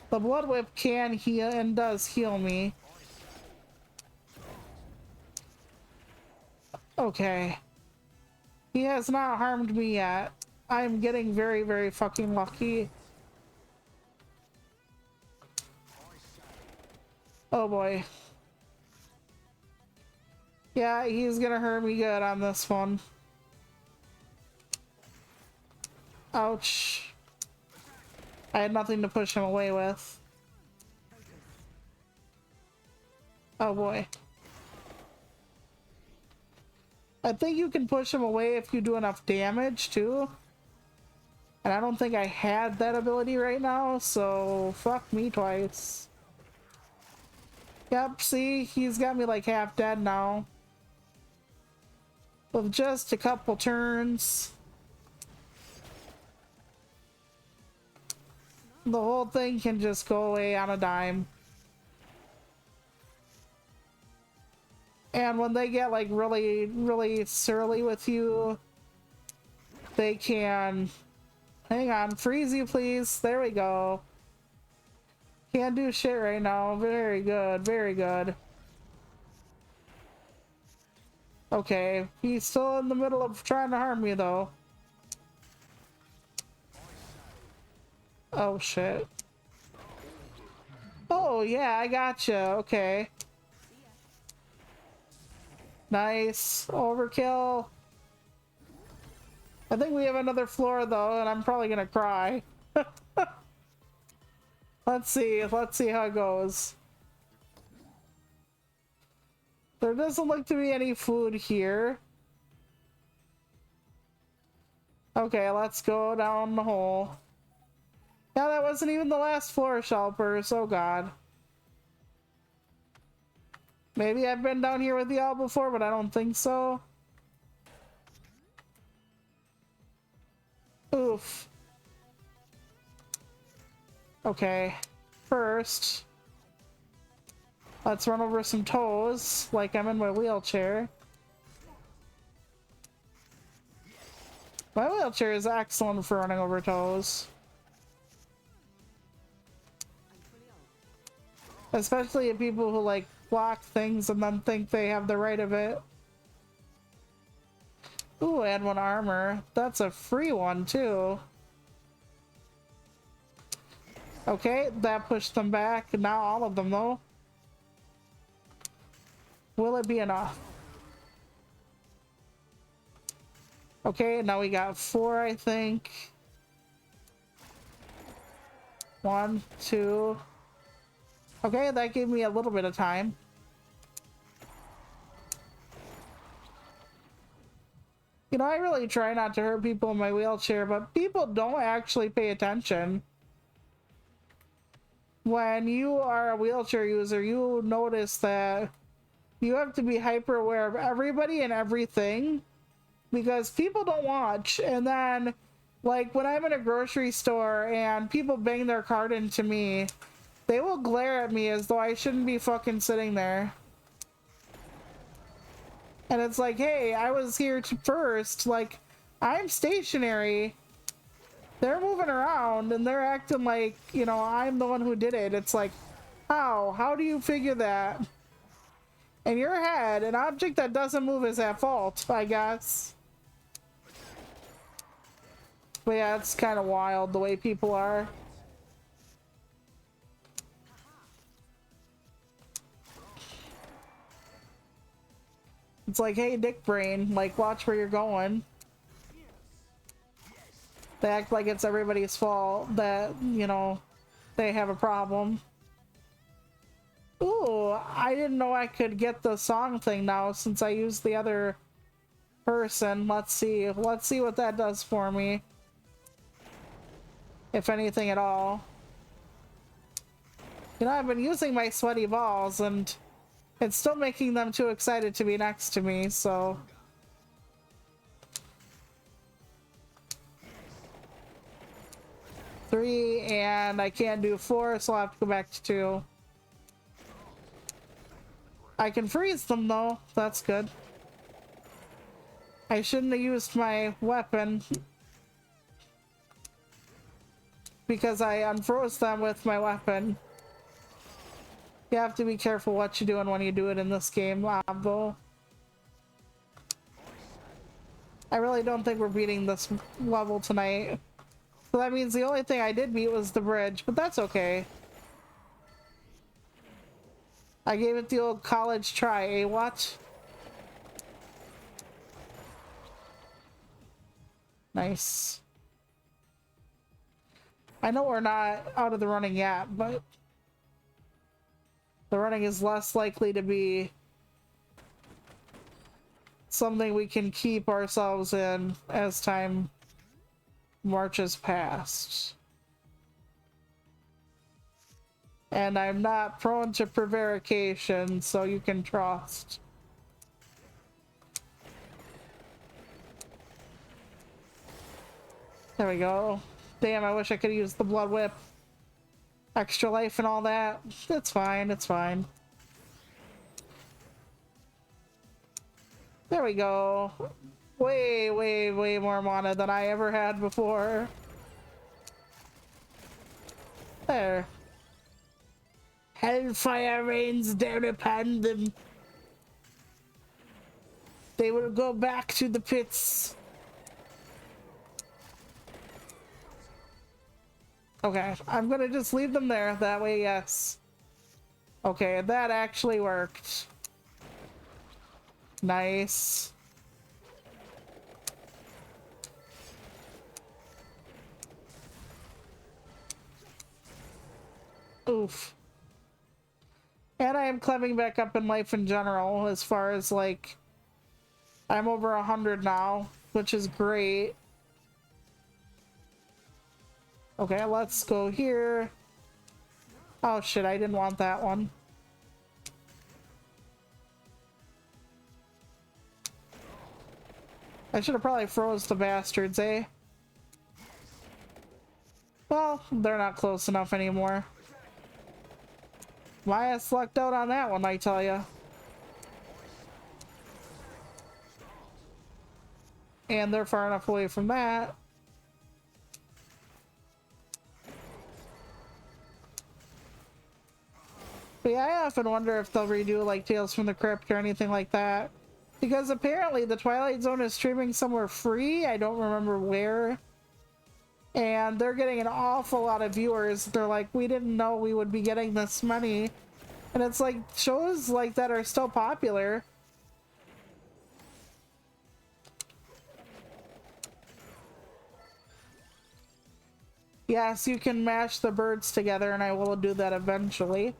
the Blood Whip can heal and does heal me. Okay. He has not harmed me yet. I'm getting very, very fucking lucky. Oh boy. Yeah, he's gonna hurt me good on this one. Ouch. I had nothing to push him away with. Oh boy. I think you can push him away if you do enough damage too. And I don't think I had that ability right now, so fuck me twice. Yep, see, he's got me like half dead now. With just a couple turns. The whole thing can just go away on a dime. And when they get like really surly with you, they can... Hang on, freeze you please. There we go. Can't do shit right now. Very good, very good. Okay, he's still in the middle of trying to harm me though. Oh shit. Oh yeah, I gotcha. Okay. Nice. Overkill. I think we have another floor though, and I'm probably gonna cry. Let's see how it goes. There doesn't look to be any food here. Okay, let's go down the hole. Yeah, that wasn't even the last floor, Shelpers. Oh god. Maybe I've been down here with y'all before, but I don't think so. Oof. Okay. First, let's run over some toes, like I'm in my wheelchair. My wheelchair is excellent for running over toes. Especially if people who like block things and then think they have the right of it. Ooh, add one armor. That's a free one too. Okay, that pushed them back. Now all of them though. Will it be enough? Okay, now we got 4, I think. 1, 2. Okay, that gave me a little bit of time. You know, I really try not to hurt people in my wheelchair, but people don't actually pay attention. When you are a wheelchair user, you notice that you have to be hyper aware of everybody and everything because people don't watch. And then, like, when I'm in a grocery store and people bang their cart into me, they will glare at me as though I shouldn't be fucking sitting there. And it's like, hey, I was here first. Like, I'm stationary. They're moving around and they're acting like, you know, I'm the one who did it. It's like, how? How do you figure that? In your head, an object that doesn't move is at fault, I guess. But yeah, it's kind of wild the way people are. It's like, hey, dick brain, like, watch where you're going. They act like it's everybody's fault that, you know, they have a problem. Ooh, I didn't know I could get the song thing now since I used the other person. Let's see what that does for me. If anything at all. You know, I've been using my sweaty balls and it's still making them too excited to be next to me, so... Three, and I can't do 4, so I'll have to go back to 2. I can freeze them though, that's good. I shouldn't have used my weapon because I unfroze them with my weapon. You have to be careful what you're doing when you do it in this game, Labo. I really don't think we're beating this level tonight. So that means the only thing I did beat was the bridge, but that's okay. I gave it the old college try, eh, what? Nice. I know we're not out of the running yet, but the running is less likely to be something we can keep ourselves in as time marches past. And I'm not prone to prevarication, so you can trust. There we go. Damn, I wish I could use the blood whip. Extra life and all that. It's fine, it's fine. There we go. Way, way, way more mana than I ever had before. There. Hellfire rains down upon them. They will go back to the pits. Okay, I'm gonna just leave them there. That way, yes. Okay, that actually worked. Nice. Oof. And I am climbing back up in life in general, as far as like I'm over 100 now, which is great. Okay, let's go here. Oh shit, I didn't want that one. I should have probably froze the bastards, eh? Well, they're not close enough anymore. My ass lucked out on that one, I tell ya. And they're far enough away from that. But yeah, I often wonder if they'll redo like Tales from the Crypt or anything like that. Because apparently the Twilight Zone is streaming somewhere free. I don't remember where. And they're getting an awful lot of viewers. They're like, we didn't know we would be getting this many. And it's like, shows like that are still popular. Yes, you can mash the birds together, and I will do that eventually.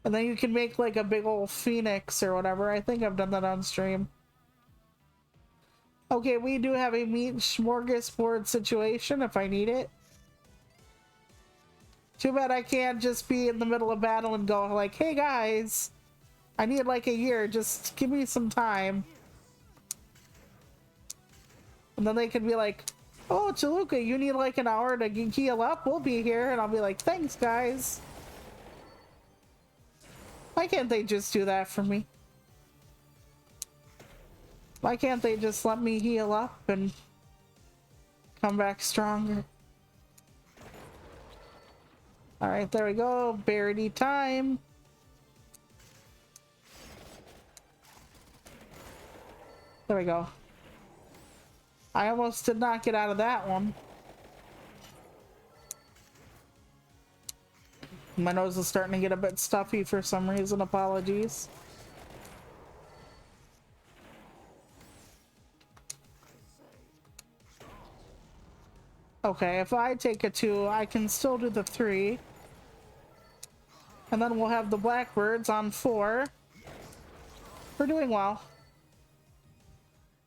And then you can make like a big old phoenix or whatever. I think I've done that on stream. Okay, we do have a meat smorgasbord situation if I need it. Too bad I can't just be in the middle of battle and go like, hey guys, I need like a year, just give me some time. And then they could be like, oh, Chaluka, you need like an hour to heal up? We'll be here. And I'll be like, thanks, guys. Why can't they just do that for me? Why can't they just let me heal up and come back stronger? Alright, there we go. Barity time. There we go. I almost did not get out of that one. My nose is starting to get a bit stuffy for some reason. Apologies. Okay, if I take a 2, I can still do the 3. And then we'll have the blackbirds on 4. We're doing well.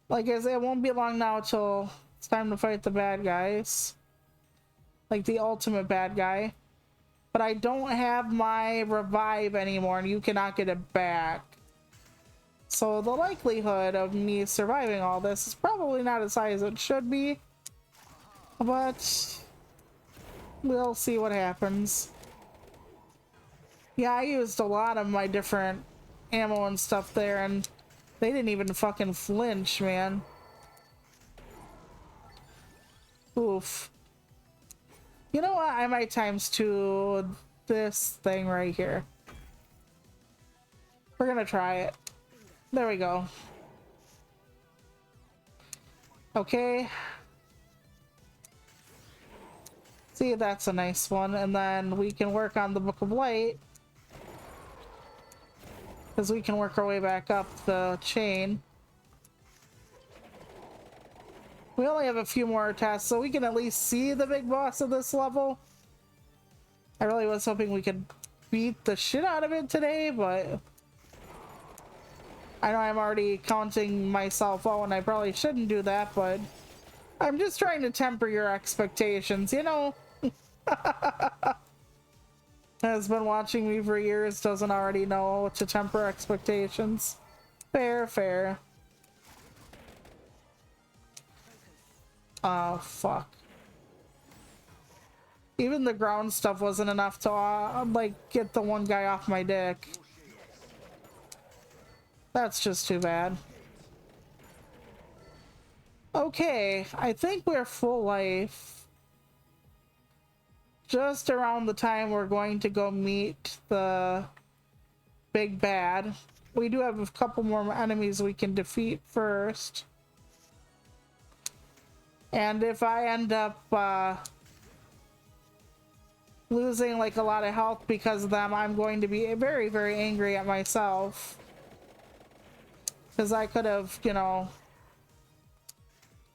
Like I said, it won't be long now till it's time to fight the bad guys. Like the ultimate bad guy. But I don't have my revive anymore, and you cannot get it back. So the likelihood of me surviving all this is probably not as high as it should be. But we'll see what happens. Yeah, I used a lot of my different ammo and stuff there, and they didn't even fucking flinch, man. Oof. You know what? I might ×2 this thing right here. We're gonna try it. There we go. Okay. See, that's a nice one. And then we can work on the Book of Light. Because we can work our way back up the chain. We only have a few more tests, so we can at least see the big boss of this level. I really was hoping we could beat the shit out of it today, but I know I'm already counting myself out and I probably shouldn't do that, but I'm just trying to temper your expectations, you know? Has been watching me for years, doesn't already know to temper expectations. Fair, fair. Oh, fuck. Even the ground stuff wasn't enough to, like, get the one guy off my dick. That's just too bad. Okay, I think we're full life. Just around the time we're going to go meet the big bad. We do have a couple more enemies we can defeat first. And if I end up losing like a lot of health because of them, I'm going to be very, very angry at myself. Because I could have, you know,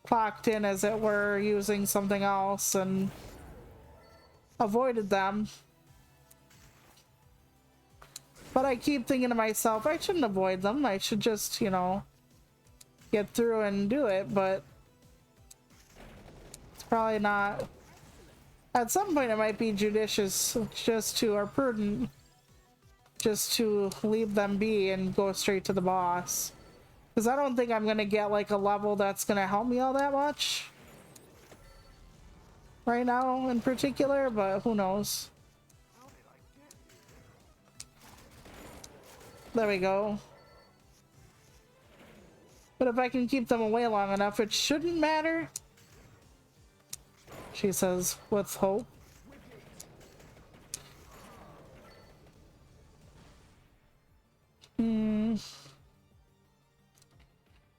clocked in, as it were, using something else and avoided them. But I keep thinking to myself, I shouldn't avoid them. I should just, you know, get through and do it, but it's probably not. At some point it might be judicious just to, or prudent, just to leave them be and go straight to the boss. Because I don't think I'm going to get like a level that's going to help me all that much right now in particular, but who knows. There we go. But if I can keep them away long enough, it shouldn't matter. She says, with hope.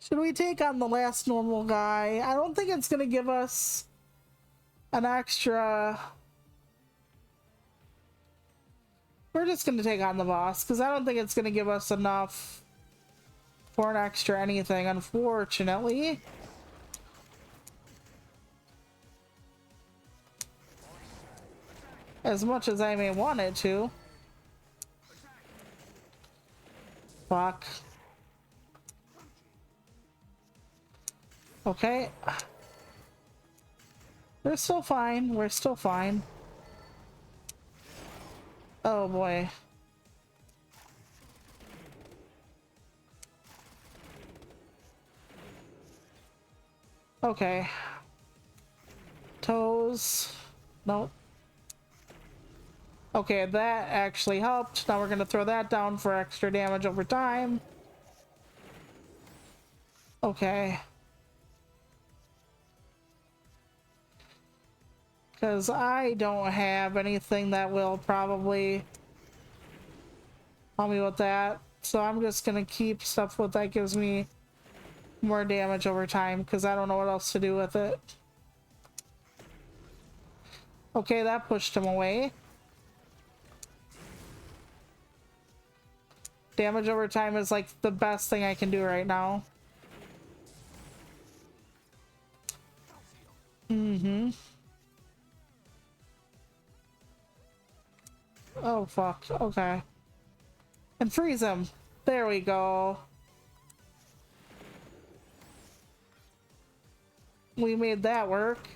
Should we take on the last normal guy? I don't think it's gonna give us an extra. We're just gonna take on the boss, because I don't think it's gonna give us enough for an extra anything, unfortunately. As much as I may want it to. Fuck. Okay. We're still fine. We're still fine. Oh boy. Okay. Toes. Nope. Okay, that actually helped. Now we're gonna throw that down for extra damage over time. Okay. Because I don't have anything that will probably help me with that. So I'm just gonna keep stuff with that gives me more damage over time, because I don't know what else to do with it. Okay, that pushed him away. Damage over time is like the best thing I can do right now. Mm-hmm. Oh, fuck. Okay. And freeze him. There we go. We made that work.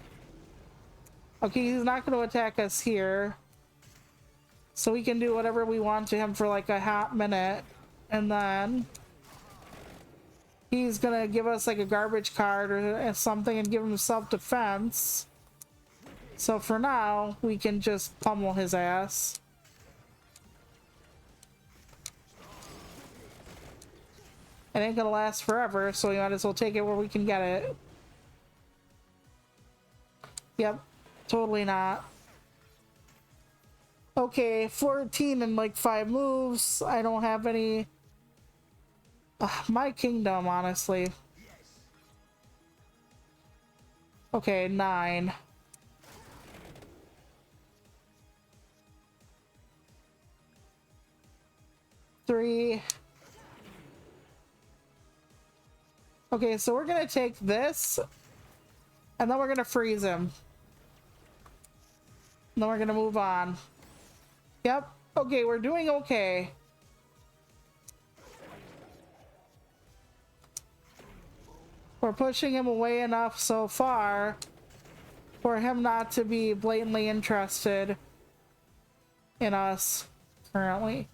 Okay, he's not going to attack us here. So we can do whatever we want to him for like a hot minute. And then he's going to give us like a garbage card or something and give him self-defense. So for now, we can just pummel his ass. It ain't gonna last forever, so we might as well take it where we can get it. Yep, totally not. Okay, 14 and like 5 moves. I don't have any. My kingdom, honestly. Okay, 9. Three. Okay, so we're gonna take this And then we're gonna freeze him. And then we're gonna move on. Yep. Okay, we're doing okay. We're pushing him away enough so far for him not to be blatantly interested in us currently.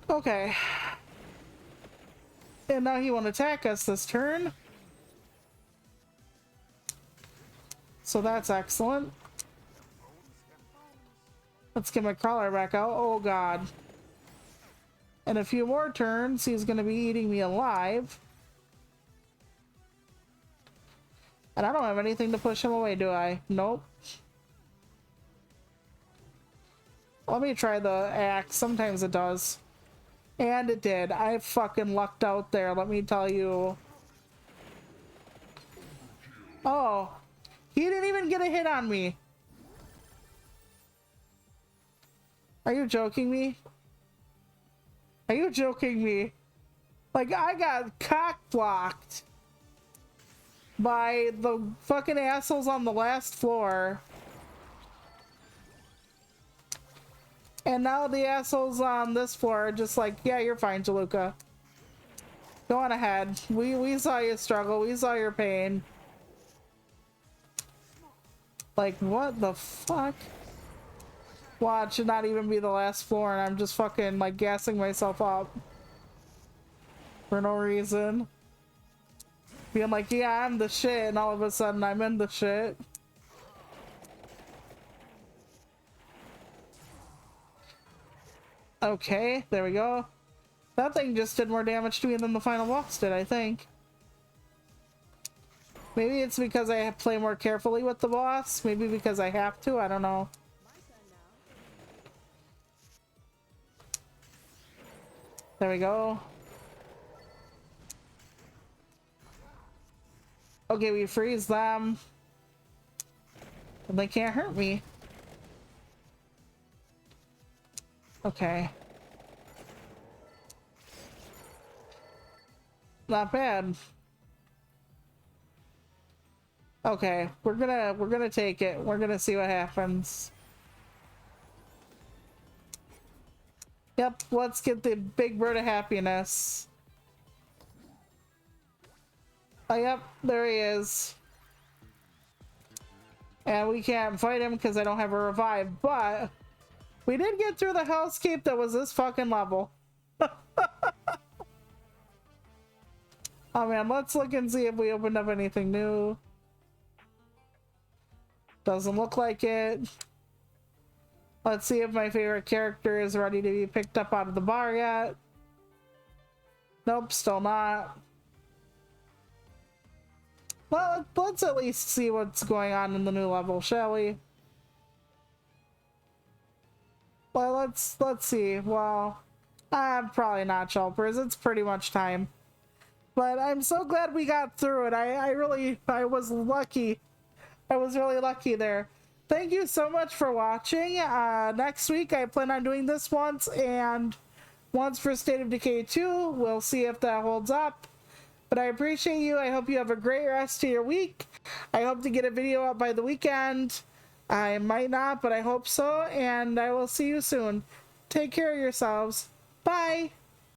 Okay. And now he won't attack us this turn. So that's excellent. Let's get my crawler back out. Oh god. In a few more turns, he's going to be eating me alive. And I don't have anything to push him away, do I? Nope. Let me try the axe. Sometimes it does. And it did. I fucking lucked out there, let me tell you. Oh. He didn't even get a hit on me. Are you joking me? Are you joking me? Like, I got cock-blocked by the fucking assholes on the last floor. And now the assholes on this floor are just like, yeah, you're fine, Jaluka. Go on ahead. We saw you struggle. We saw your pain. Like, what the fuck? Watch, should not even be the last floor, and I'm just fucking, like, gassing myself up. For no reason. Being like, yeah, I'm the shit, and all of a sudden I'm in the shit. Okay, there we go. That thing just did more damage to me than the final boss did, I think. Maybe it's because I play more carefully with the boss. Maybe because I have to, I don't know. There we go. Okay, we freeze them. And they can't hurt me. Okay. Not bad. Okay, we're gonna take it. We're gonna see what happens. Yep, let's get the big bird of happiness. Oh, yep, there he is. And we can't fight him because I don't have a revive, but we did get through the hellscape that was this fucking level. Oh man, let's look and see if we opened up anything new. Doesn't look like it. Let's see if my favorite character is ready to be picked up out of the bar yet. Nope, still not. Well, let's at least see what's going on in the new level, shall we? Well, let's see. Well, probably not Shulpers. It's pretty much time. But I'm so glad we got through it. I was lucky. I was really lucky there. Thank you so much for watching. Next week I plan on doing this once and once for State of Decay 2. We'll see if that holds up. But I appreciate you. I hope you have a great rest of your week. I hope to get a video up by the weekend. I might not, but I hope so. And I will see you soon. Take care of yourselves. Bye.